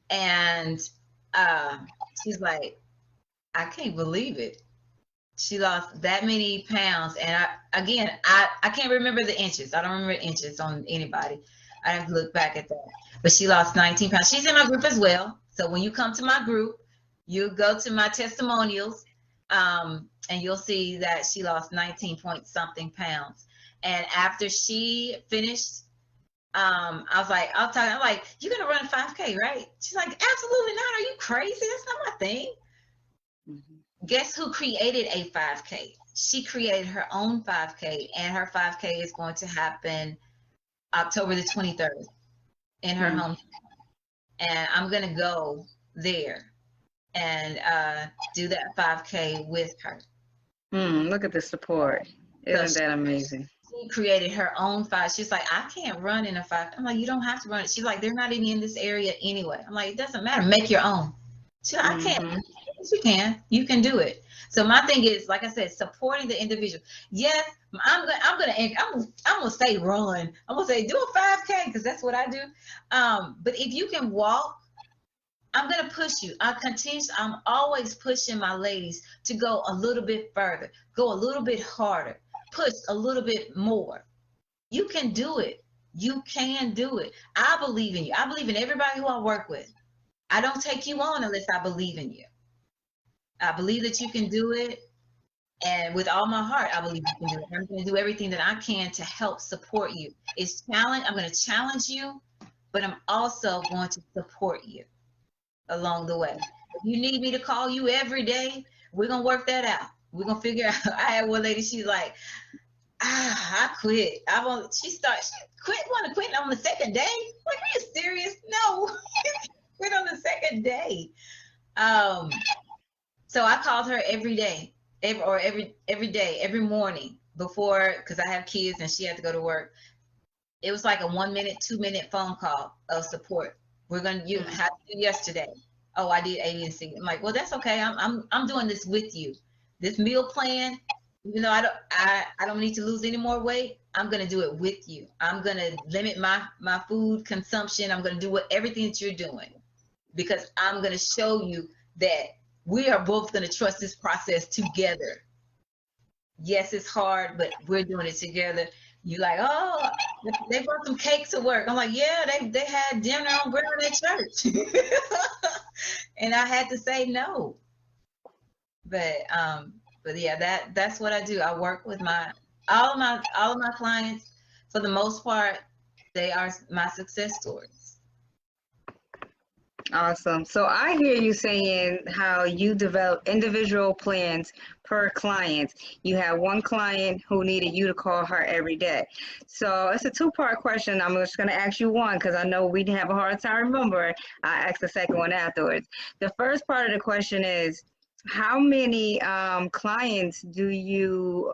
And she's like, I can't believe it. She lost that many pounds. And I can't remember the inches. I don't remember inches on anybody. I have to look back at that. But she lost 19 pounds. She's in my group as well. So when you come to my group, you go to my testimonials, and you'll see that she lost 19 point something pounds. And after she finished, I was like, you're going to run a 5K, right? She's like, absolutely not. Are you crazy? That's not my thing. Guess who created a 5K? She created her own 5K, and her 5K is going to happen October the 23rd in her home. And I'm going to go there and do that 5K with her. Look at the support. Isn't that amazing? She created her own 5. She's like, I can't run in a 5. I'm like, you don't have to run it. She's like, they're not even in this area anyway. I'm like, it doesn't matter. Make your own. She's like, I can't. Yes, you can. You can do it. So my thing is, like I said, supporting the individual. Yes, I'm gonna say run. I'm gonna say do a 5K because that's what I do. But if you can walk, I'm gonna push you. I'm always pushing my ladies to go a little bit further, go a little bit harder, push a little bit more. You can do it. You can do it. I believe in you. I believe in everybody who I work with. I don't take you on unless I believe in you. I believe that you can do it. And with all my heart, I believe you can do it. I'm going to do everything that I can to help support you. It's challenge. I'm going to challenge you, but I'm also going to support you along the way. If you need me to call you every day, we're going to work that out. We're going to figure out. I had one lady, she's like, I quit. Want to quit on the second day? Like, are you serious? No, quit on the second day. So I called her every day. Every day, every morning before, because I have kids and she had to go to work. It was like a 1 minute, 2 minute phone call of support. You had to do yesterday. Oh, I did A, B, and C. I'm like, well, that's okay. I'm doing this with you. This meal plan, even though I don't need to lose any more weight, I'm gonna do it with you. I'm gonna limit my food consumption. I'm gonna do everything that you're doing, because I'm gonna show you that we are both going to trust this process together. Yes, it's hard, but we're doing it together. You like, oh, they brought some cake to work. I'm like, yeah, they had dinner on ground at church. And I had to say no. But yeah, that's what I do. I work with all of my clients. For the most part, they are my success stories. Awesome. So I hear you saying how you develop individual plans per client. You have one client who needed you to call her every day. So it's a two-part question. I'm just going to ask you one because I know we'd have a hard time remembering. I ask the second one afterwards. The first part of the question is, how many clients do you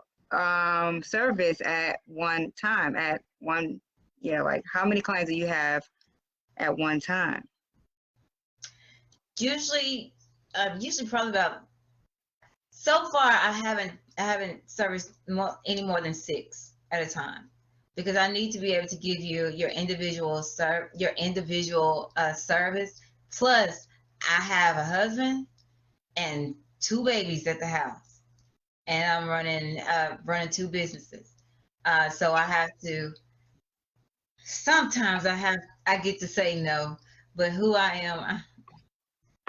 service at one time? Like how many clients do you have at one time? Usually probably about, so far I haven't serviced any more than 6 at a time, because I need to be able to give you your individual service. Plus, I have a husband and 2 babies at the house, and I'm running 2 businesses. So I have to. Sometimes I get to say no, but who I am.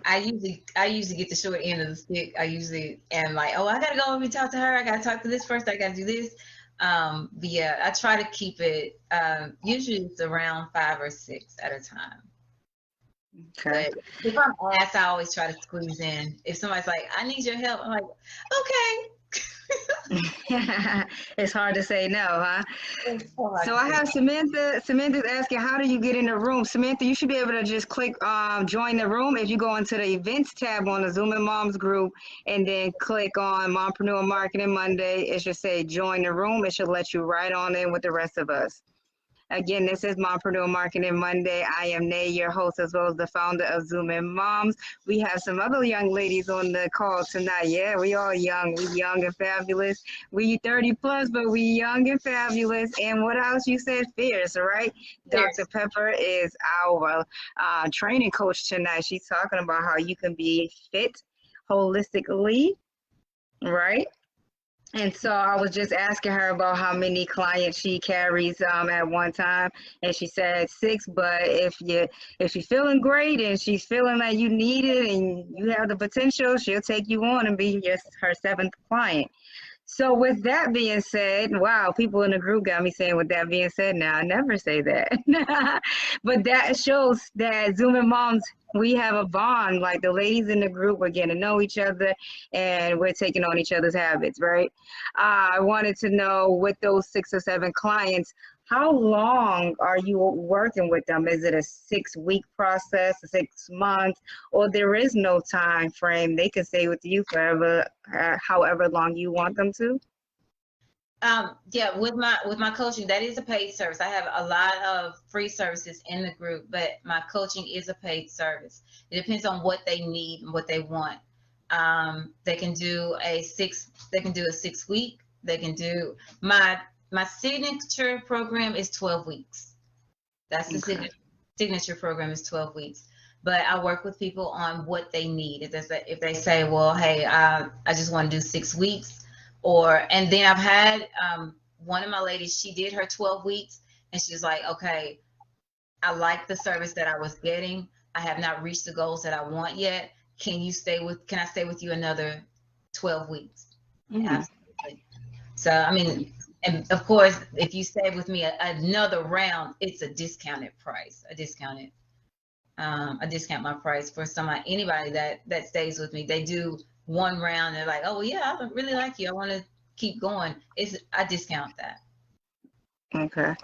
I usually get the short end of the stick. I usually am like, oh, I gotta go over and talk to her. I gotta talk to this first. I gotta do this. But yeah, I try to keep it. Usually it's around 5 or 6 at a time. Okay. But if I'm asked, I always try to squeeze in. If somebody's like, I need your help, I'm like, okay. It's hard to say no, huh? So I have Samantha. Samantha's asking, how do you get in the room? Samantha, you should be able to just click join the room. If you go into the events tab on the Zoom and Moms group and then click on Mompreneur Marketing Monday, it should say join the room. It should let you right on in with the rest of us. Again, this is Mompreneur Marketing Monday. I am Nay, your host, as well as the founder of Zoom and Moms. We have some other young ladies on the call tonight. Yeah, we all young. We young and fabulous. We 30 plus, but we young and fabulous. And what else you said? Fierce, right? Fierce. Dr. Pepper is our training coach tonight. She's talking about how you can be fit holistically, right? And so I was just asking her about how many clients she carries at one time, and she said 6. But if she's feeling great and she's feeling like you need it and you have the potential, she'll take you on and be her 7th client. So with that being said, wow, people in the group got me saying, with that being said, now I never say that. But that shows that Zoom and Moms, we have a bond. Like the ladies in the group, we're getting to know each other and we're taking on each other's habits, right? I wanted to know, with those 6 or 7 clients, how long are you working with them? Is it a 6-week process, 6 months, or there is no time frame? They can stay with you forever, however long you want them to? Yeah, with my coaching, that is a paid service. I have a lot of free services in the group, but my coaching is a paid service. It depends on what they need and what they want. They can do a 6 week. They can do my signature program is 12 weeks. That's the signature program is 12 weeks. But I work with people on what they need. If they say, well, hey, I just want to do 6 weeks, and then I've had one of my ladies, she did her 12 weeks and she was like, okay, I like the service that I was getting, I have not reached the goals that I want yet. Can I stay with you another 12 weeks? Absolutely. So, I mean, and of course, if you stay with me another round, it's a discounted price, I discount my price for anybody that stays with me. They do one round, they're like, oh yeah, I really like you, I want to keep going. I discount that. Okay.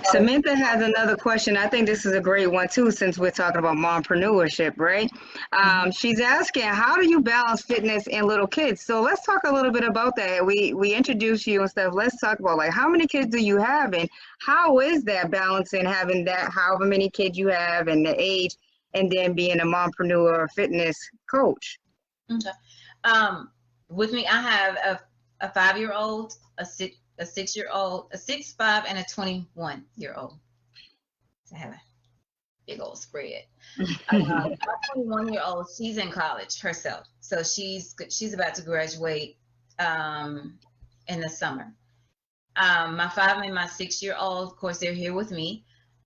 Samantha has another question. I think this is a great one too, since we're talking about mompreneurship, right? She's asking, how do you balance fitness and little kids? So let's talk a little bit about that. We introduced you and stuff. Let's talk about like how many kids do you have and how is that balancing having that however many kids you have and the age and then being a mompreneur fitness coach? Okay. With me, I have a 5-year-old, a 6-year-old, a 6'5", and a 21-year-old. So I have a big old spread. My 21-year-old, she's in college herself, so she's about to graduate in the summer. My 5 and my 6-year-old, of course, they're here with me.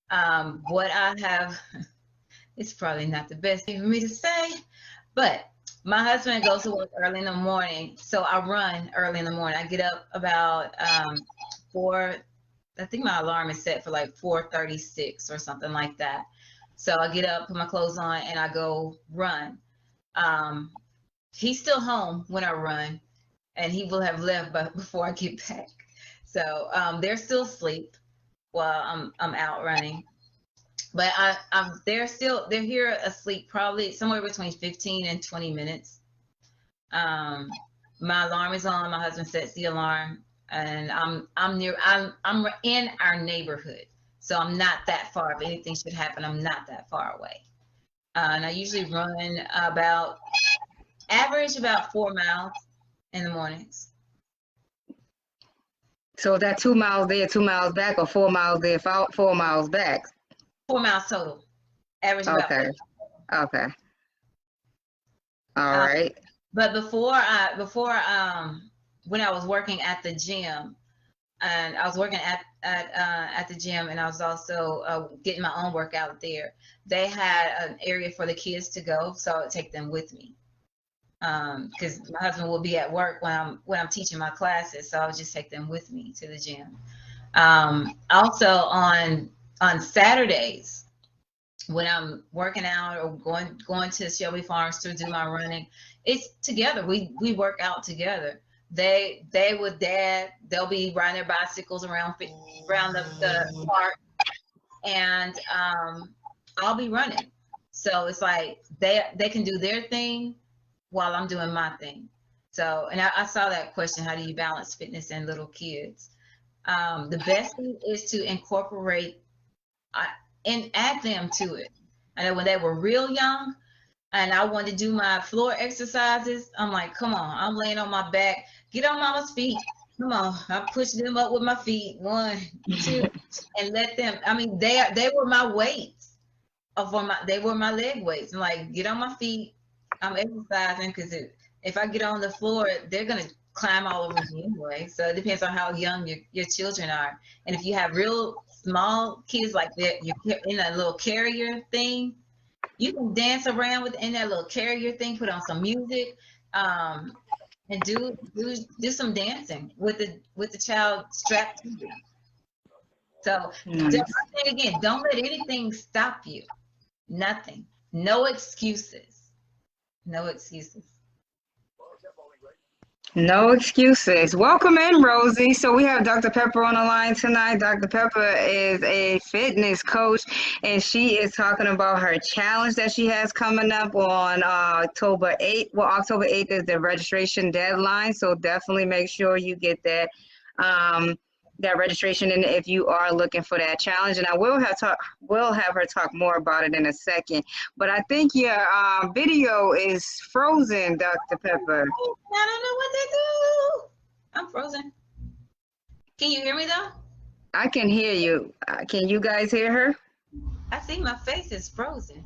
What I have, it's probably not the best thing for me to say, but my husband goes to work early in the morning, so I run early in the morning. I get up about 4. I think my alarm is set for like 4:36 or something like that. So I get up, put my clothes on, and I go run. He's still home when I run, and he will have left before I get back. So they're still asleep while I'm out running. But they're here asleep probably somewhere between 15 and 20 minutes. My alarm is on. My husband sets the alarm, and I'm in our neighborhood, so I'm not that far. If anything should happen, I'm not that far away. And I usually run average about 4 miles in the mornings. So is that 2 miles there, 2 miles back, or 4 miles there, 4 miles back? 4 miles total. Average about 4 miles. Okay. All right. But before when I was working at the gym, and I was working at the gym, and I was also getting my own workout there. They had an area for the kids to go, so I would take them with me. Because my husband will be at work when I'm teaching my classes, so I would just take them with me to the gym. Also on Saturdays, when I'm working out or going to Shelby Farms to do my running, it's together. We work out together. They'll be riding their bicycles around the park, and I'll be running. So it's like they can do their thing while I'm doing my thing. So, and I saw that question, how do you balance fitness and little kids? The best thing is to incorporate and add them to it. I know when they were real young and I wanted to do my floor exercises, I'm like, come on, I'm laying on my back, get on mama's feet. Come on, I push them up with my feet, 1, 2, and let them, I mean, they were my weights. They were my leg weights. I'm like, get on my feet. I'm exercising because if I get on the floor, they're going to climb all over me anyway. So it depends on how young your children are. And if you have real small kids like that, you're in that little carrier thing, you can dance around within that little carrier thing, put on some music, and do some dancing with the child strapped to you. So again, don't let anything stop you. Nothing. No excuses. No excuses. No excuses. Welcome in, Rosie. So we have Dr. Pepper on the line tonight. Dr. Pepper is a fitness coach, and she is talking about her challenge that she has coming up on October 8th. Well, October 8th is the registration deadline, so definitely make sure you get that registration in if you are looking for that challenge. And I will have her talk more about it in a second. But I think your video is frozen, Dr. Pepper. I don't know what to do. I'm frozen. Can you hear me though? I can hear you. Can you guys hear her? I see my face is frozen.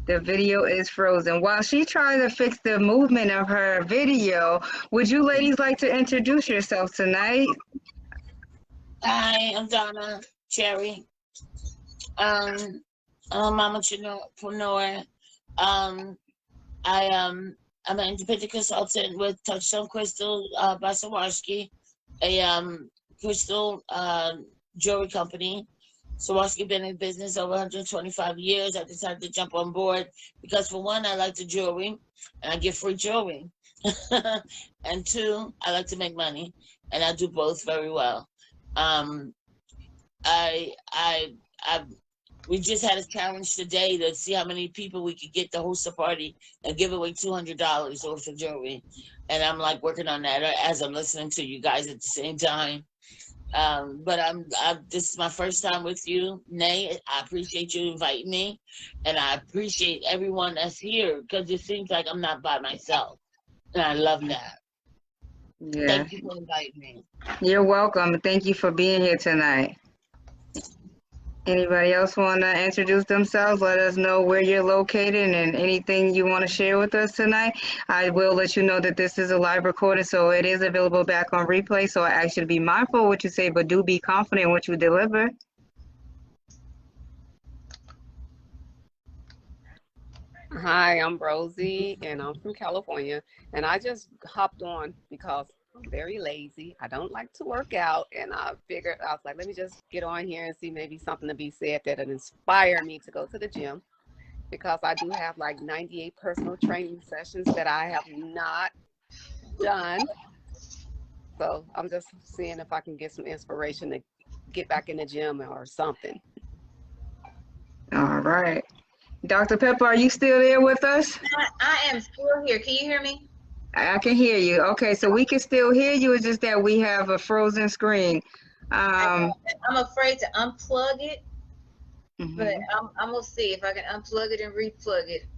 The video is frozen. While she tries to fix the movement of her video, would you ladies like to introduce yourself tonight? Hi, I'm Donna Cherry. I'm I'm a mompreneur. I'm an independent consultant with Touchstone Crystal by Swarovski, a crystal jewelry company. Swarovski been in business over 125 years. I decided to jump on board because, for one, I like the jewelry and I get free jewelry. And two, I like to make money, and I do both very well. Um, I we just had a challenge today to see how many people we could get to host a party and give away $200 worth of jewelry, and I'm like working on that as I'm listening to you guys at the same time. But this is my first time with you, Nay. I appreciate you inviting me, and I appreciate everyone that's here because it seems like I'm not by myself, and I love that. Yeah. Thank you for inviting me. You're welcome. Thank you for being here tonight. Anybody else want to introduce themselves? Let us know where you're located and anything you want to share with us tonight. I will let you know that this is a live recording, so it is available back on replay. So I ask you to be mindful of what you say, but do be confident in what you deliver. Hi, I'm Rosie, and I'm from California, and I just hopped on because I'm very lazy. I don't like to work out, and I figured, I was like, let me just get on here and see maybe something to be said that'll inspire me to go to the gym, because I do have like 98 personal training sessions that I have not done. So I'm just seeing if I can get some inspiration to get back in the gym or something. All right. Dr. Pepper, are you still there with us? I am still here. Can you hear me? I can hear you. Okay, so we can still hear you. It's just that we have a frozen screen. I'm afraid to unplug it, Mhm. but I'm gonna see if I can unplug it and replug it.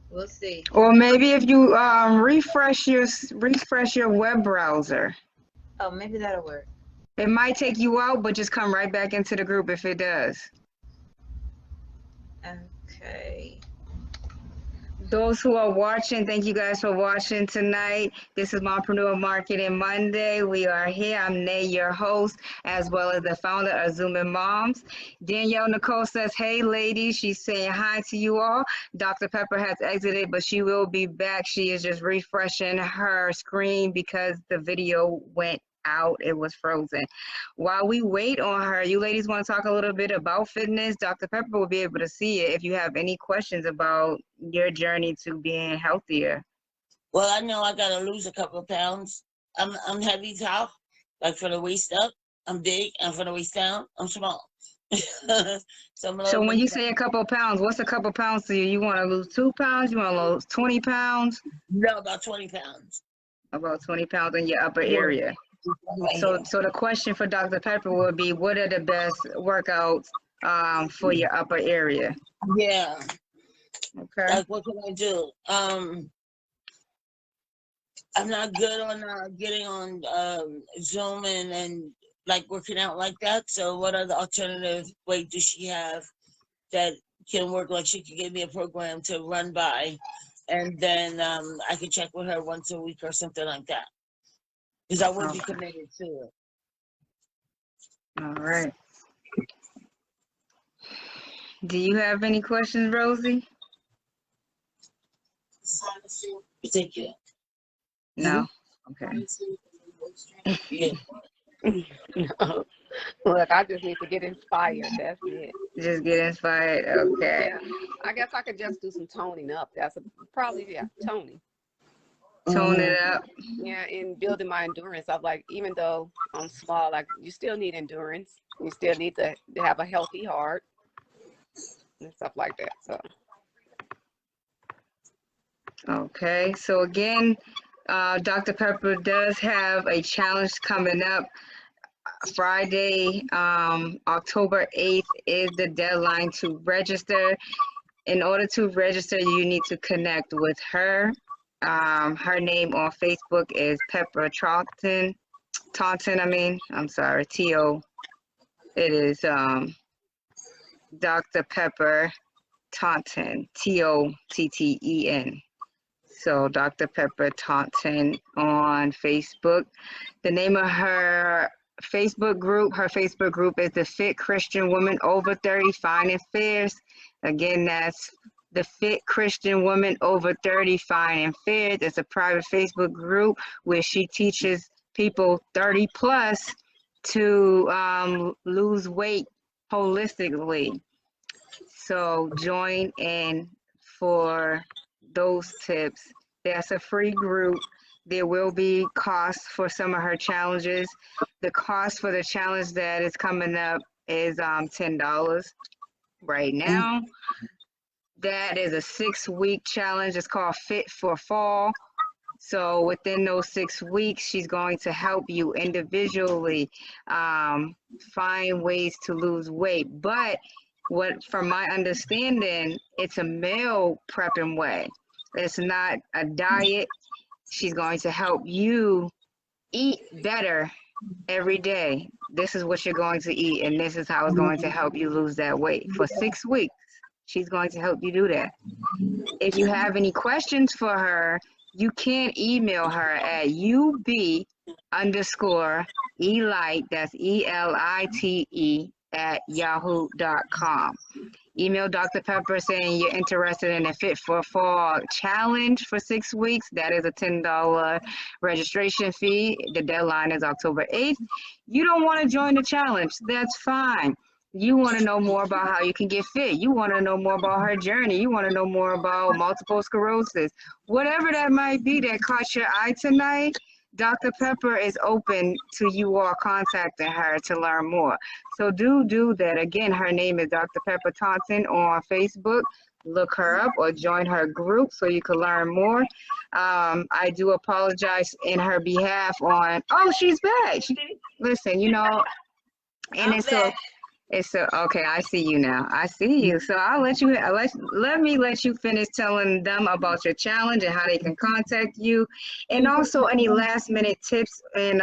We'll see. Or maybe if you refresh your web browser. Oh, maybe that'll work. It might take you out, but just come right back into the group if it does. Okay. Those who are watching, thank you guys for watching tonight. This is Mompreneur Marketing Monday. We are here. I'm Nay, your host, as well as the founder of Zooming Moms. Danielle Nicole says, hey, ladies. She's saying hi to you all. Dr. Pepper has exited, but she will be back. She is just refreshing her screen because the video went out. It was frozen. While we wait on her, you ladies want to talk a little bit about fitness? Dr. Pepper will be able to see it if you have any questions about your journey to being healthier. Well, I know I gotta lose a couple of pounds. I'm heavy top, like from the waist up, I'm big, and from the waist down, I'm small. So when you say a couple of pounds, what's a couple of pounds to you? You want to lose 2 pounds? You want to lose 20 pounds? No, about 20 pounds. About 20 pounds in your upper area. So the question for Dr. Pepper would be, what are the best workouts for your upper area? Yeah. Okay. Like, what can I do? I'm not good on getting on Zoom and like working out like that. So what other alternative way does she have that can work? Like, she could give me a program to run by, and then I could check with her once a week or something like that. Because I would be committed to it. All right. Do you have any questions, Rosie? Thank you. No? Okay. Yeah. No. Look, I just need to get inspired. That's it. Just get inspired. Okay. Yeah. I guess I could just do some toning up. That's toning. Tone it up. Yeah, and building my endurance. I'm like, even though I'm small, like, you still need endurance. You still need to have a healthy heart and stuff like that. So. Okay. So again, Dr. Pepper does have a challenge coming up. Friday, October 8th is the deadline to register. In order to register, you need to connect with her. Her name on Facebook is Pepper Taunton. I'm sorry, T-O. It is Dr. Pepper Taunton, T-O-T-T-E-N. So Dr. Pepper Taunton on Facebook. The name of her Facebook group is the Fit Christian Woman Over 30 Fine and Fierce. Again, that's the Fit Christian Woman Over 30 Fine and Fit. It's a private Facebook group where she teaches people 30 plus to lose weight holistically. So join in for those tips. That's a free group. There will be costs for some of her challenges. The cost for the challenge that is coming up is $10 right now. That is a 6-week challenge. It's called Fit for Fall. So within those 6 weeks, she's going to help you individually find ways to lose weight. But from my understanding, it's a meal prepping way. It's not a diet. She's going to help you eat better every day. This is what you're going to eat, and this is how it's going to help you lose that weight. For 6 weeks, she's going to help you do that. If you have any questions for her, you can email her at ub_elite, that's ELITE, @yahoo.com. Email Dr. Pepper saying you're interested in a Fit for Fall challenge for 6 weeks. That is a $10 registration fee. The deadline is October 8th. You don't want to join the challenge. That's fine. You want to know more about how you can get fit. You want to know more about her journey. You want to know more about multiple sclerosis. Whatever that might be that caught your eye tonight, Dr. Pepper is open to you all contacting her to learn more. So do that. Again, her name is Dr. Pepper Taunton on Facebook. Look her up or join her group so you can learn more. I do apologize in her behalf on, oh, she's back. Listen, you know, and it's okay. I see you now. I see you. So I'll let you. Let me let you finish telling them about your challenge and how they can contact you, and also any last minute tips and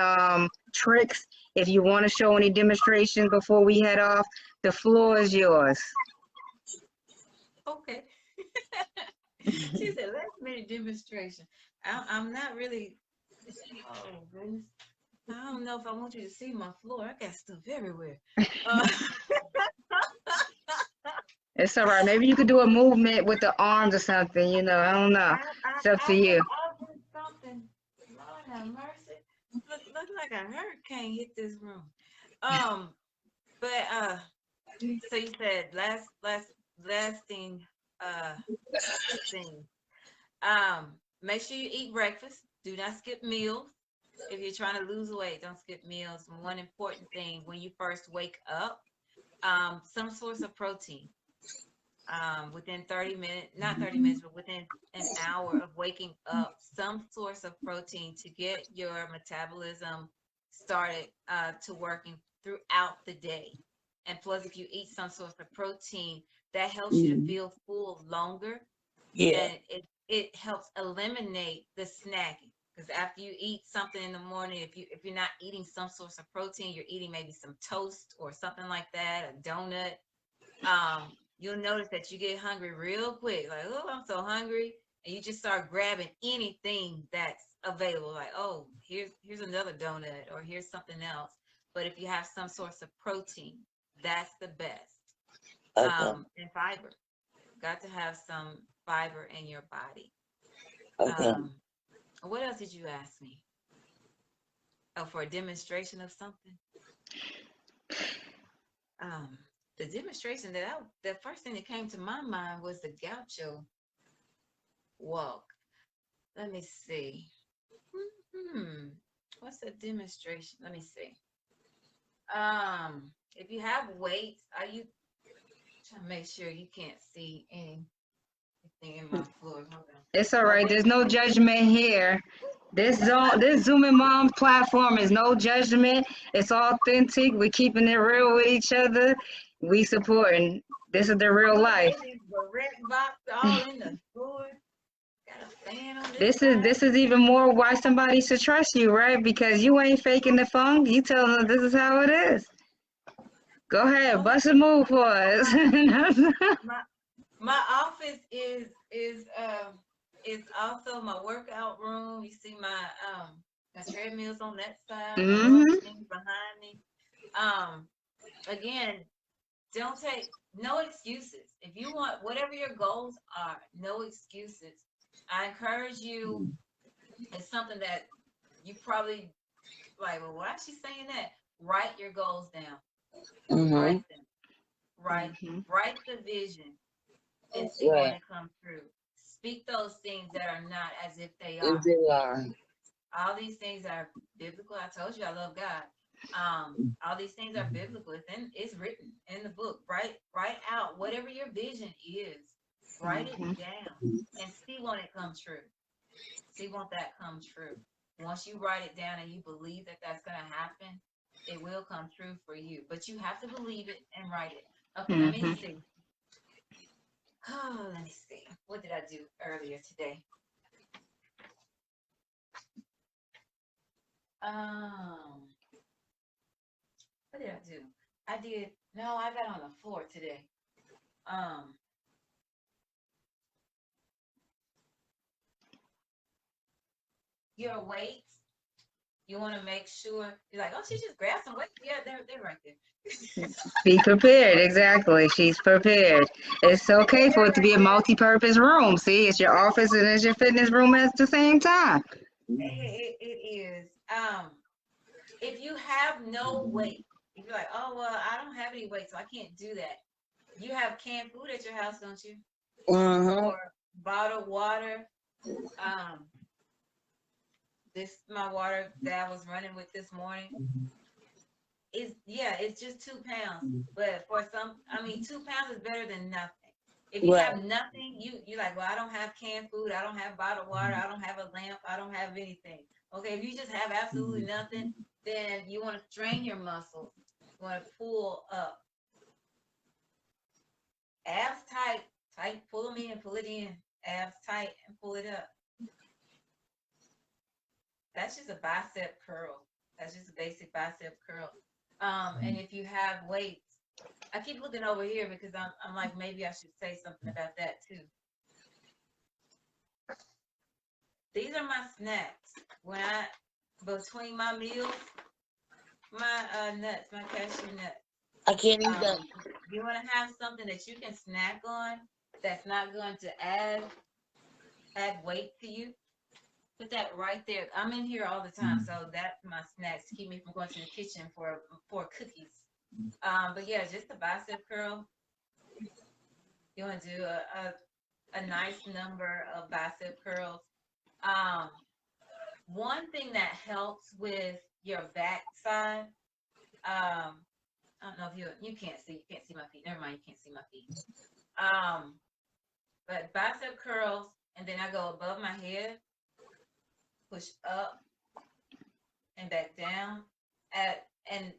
tricks. If you want to show any demonstrations before we head off, the floor is yours. Okay. She said last minute demonstration. I'm not really. Oh goodness. I don't know if I want you to see my floor. I got stuff everywhere. It's all right. Maybe you could do a movement with the arms or something. You know, I don't know. It's up to you. I'll do something. Lord have mercy. Look like a hurricane hit this room. But so you said lasting thing. Make sure you eat breakfast. Do not skip meals. If you're trying to lose weight, don't skip meals. One important thing when you first wake up, some source of protein. Within 30 minutes, not 30 minutes, but within an hour of waking up, some source of protein to get your metabolism started to working throughout the day. And plus, if you eat some source of protein, that helps you to feel full longer. Yeah. And it helps eliminate the snacking. Because after you eat something in the morning, if you're not eating some source of protein, you're eating maybe some toast or something like that, a donut. You'll notice that you get hungry real quick. Like, oh, I'm so hungry, and you just start grabbing anything that's available. Like, oh, here's another donut, or here's something else. But if you have some source of protein, that's the best. Okay. And fiber. Got to have some fiber in your body. Okay. What else did you ask me? Oh, for a demonstration of something? The demonstration the first thing that came to my mind was the gaucho walk. Let me see. What's a demonstration? Let me see. If you have weights, are you trying to make sure you can't see anything in my floor? Hold on. It's all right. There's no judgment here. This Zooming Moms platform is no judgment. It's authentic. We're keeping it real with each other. We supporting. This is the real life. Box all in the floor. Got a fan on this. This is even more why somebody should trust you, right? Because you ain't faking the funk. You tell them this is how it is. Go ahead, bust a move for us. My office is also my workout room. You see my treadmills on that side, behind me. Again, don't take no excuses. If you want whatever your goals are, no excuses. I encourage you. It's something that you probably like, well, why is she saying that? Write your goals down. Write them. Write the vision and see when it comes true. Speak those things that are not as if they are. All these things are biblical. I told you I love God. All these things are biblical. It's written in the book. Write out whatever your vision is. Write it down and see when it comes true. See when that comes true. Once you write it down and you believe that that's going to happen, it will come true for you. But you have to believe it and write it. Okay, let me see. Oh, let me see. What did I do earlier today? What did I do? I got on the floor today. Your weights, you want to make sure, you're like, oh, she just grabbed some weights. Yeah, they're right there. Be prepared. Exactly. She's prepared. It's okay for it to be a multi-purpose room. See, it's your office and it's your fitness room at the same time. It is. If you have no weight, if you're like, oh, well, I don't have any weight, so I can't do that. You have canned food at your house, don't you? Or bottled water. This my water that I was running with this morning. It's just 2 pounds. But for 2 pounds is better than nothing. If you have nothing, you're like, well, I don't have canned food, I don't have bottled water, I don't have a lamp, I don't have anything. Okay, if you just have absolutely nothing, then you want to strain your muscles. You want to pull up. Abs tight, pull them in, pull it in. Abs tight and pull it up. That's just a bicep curl. That's just a basic bicep curl. And if you have weights, I keep looking over here because I'm like, maybe I should say something about that too. These are my snacks. Between my meals, my nuts, my cashew nuts. I can't eat them. You want to have something that you can snack on that's not going to add weight to you. Put that right there. I'm in here all the time, so that's my snacks to keep me from going to the kitchen for cookies. But yeah, just a bicep curl. You want to do a nice number of bicep curls. One thing that helps with your back side, I don't know if you can't see my feet. Never mind, you can't see my feet. But bicep curls, and then I go above my head, push up and back down, and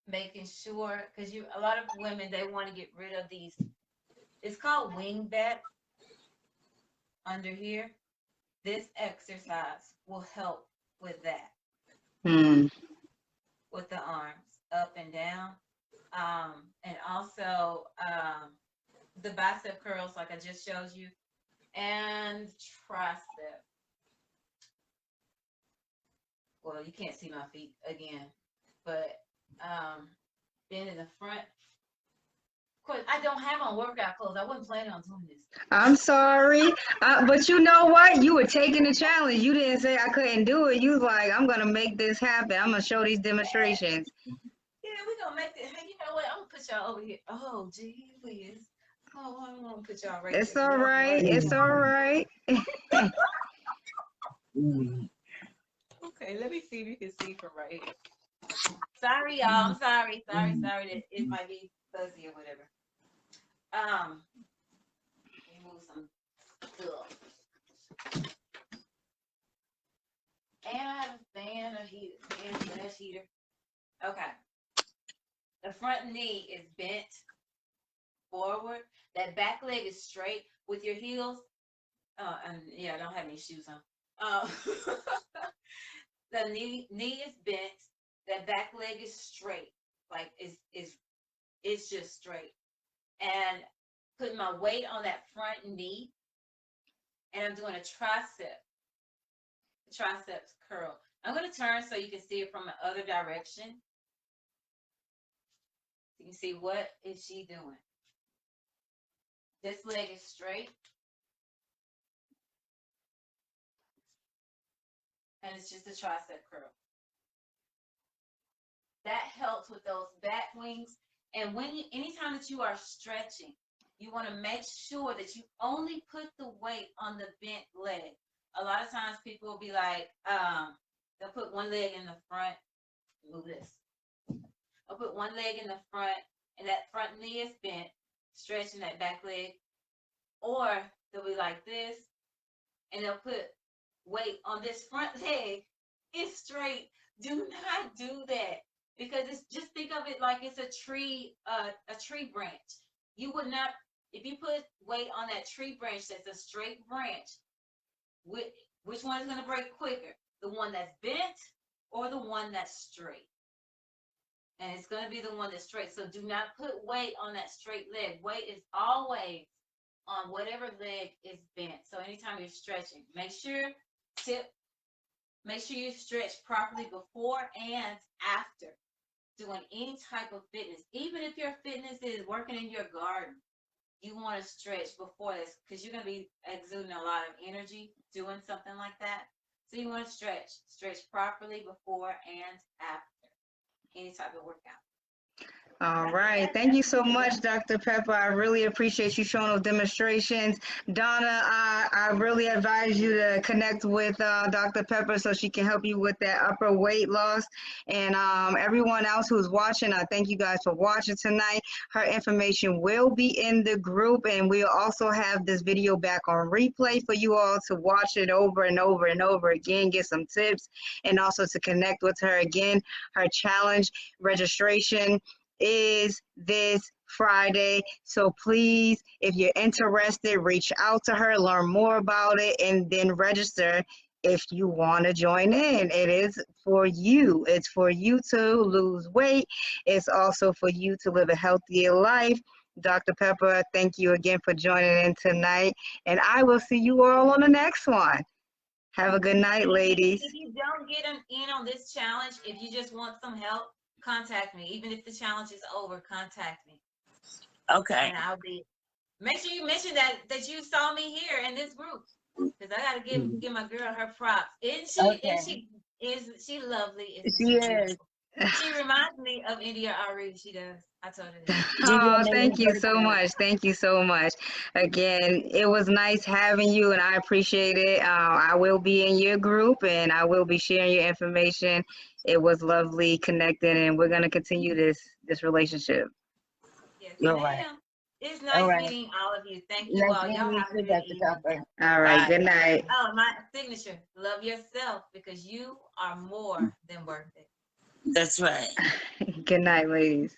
making sure, because a lot of women, they want to get rid of these. It's called wing back under here. This exercise will help with that. With the arms up and down, and also the bicep curls, like I just showed you, and tricep. Well, you can't see my feet again, but bend in the front. Of course, I don't have on workout clothes. I wasn't planning on doing this. I'm sorry, but you know what? You were taking the challenge. You didn't say I couldn't do it. You was like, I'm gonna make this happen. I'm gonna show these demonstrations. Yeah, we're gonna make it. Hey, you know what? I'm gonna put y'all over here. Oh, gee whiz. Oh, I'm gonna put y'all right It's there. all right. It's all right. Okay, let me see if you can see from right here. Sorry, y'all. I'm sorry. Sorry that it might be fuzzy or whatever. Remove some stuff. And I have a fan, a heater. Okay. The front knee is bent forward. That back leg is straight with your heels. And yeah, I don't have any shoes on. The knee is bent. That back leg is straight. Like it's just straight. And putting my weight on that front knee. And I'm doing a triceps curl. I'm going to turn so you can see it from the other direction. You can see what is she doing. This leg is straight. And it's just a tricep curl. That helps with those back wings. And anytime that you are stretching, you want to make sure that you only put the weight on the bent leg. A lot of times people will be like, they'll put one leg in the front, move this. I'll put one leg in the front, and that front knee is bent, stretching that back leg. Or they'll be like this, and they'll put weight on this front leg. It's straight. Do not do that, because it's just think of it like it's a tree branch. You would not, if you put weight on that tree branch that's a straight branch, which one is going to break quicker? The one that's bent or the one that's straight? And it's going to be the one that's straight. So do not put weight on that straight leg. Weight is always on whatever leg is bent. So anytime you're stretching, make sure you stretch properly before and after doing any type of fitness. Even if your fitness is working in your garden, you want to stretch before this, because you're going to be exuding a lot of energy doing something like that. So you want to stretch properly before and after any type of workout. All right. Thank you so much, Dr. Pepper. I really appreciate you showing those demonstrations. Donna, I really advise you to connect with Dr. Pepper so she can help you with that upper weight loss. And everyone else who's watching, I thank you guys for watching tonight. Her information will be in the group, and we'll also have this video back on replay for you all to watch it over and over and over again, get some tips, and also to connect with her again. Her challenge registration is this Friday. So please, if you're interested, reach out to her, learn more about it, and then register if you want to join in. It is for you. It's for you to lose weight. It's also for you to live a healthier life. Dr. Pepper, thank you again for joining in tonight, and I will see you all on the next one. Have a good night, ladies. If you don't get in on this challenge, if you just want some help, contact me. Even if the challenge is over, contact me. Okay. And I'll be. Make sure you mention that you saw me here in this group, because I gotta give my girl her props. Isn't she? Okay. Is she lovely? She is. She reminds me of India Ari. She does. I told her that. Oh, thank you so much. Thank you so much. Again, it was nice having you, and I appreciate it. I will be in your group, and I will be sharing your information. It was lovely connecting, and we're going to continue this relationship. Yes, You're ma'am. right. It's nice meeting all of you. Thank you all. Y'all have a good evening. All right. Good night. Oh, my signature. Love yourself, because you are more than worth it. That's right. Good night, ladies.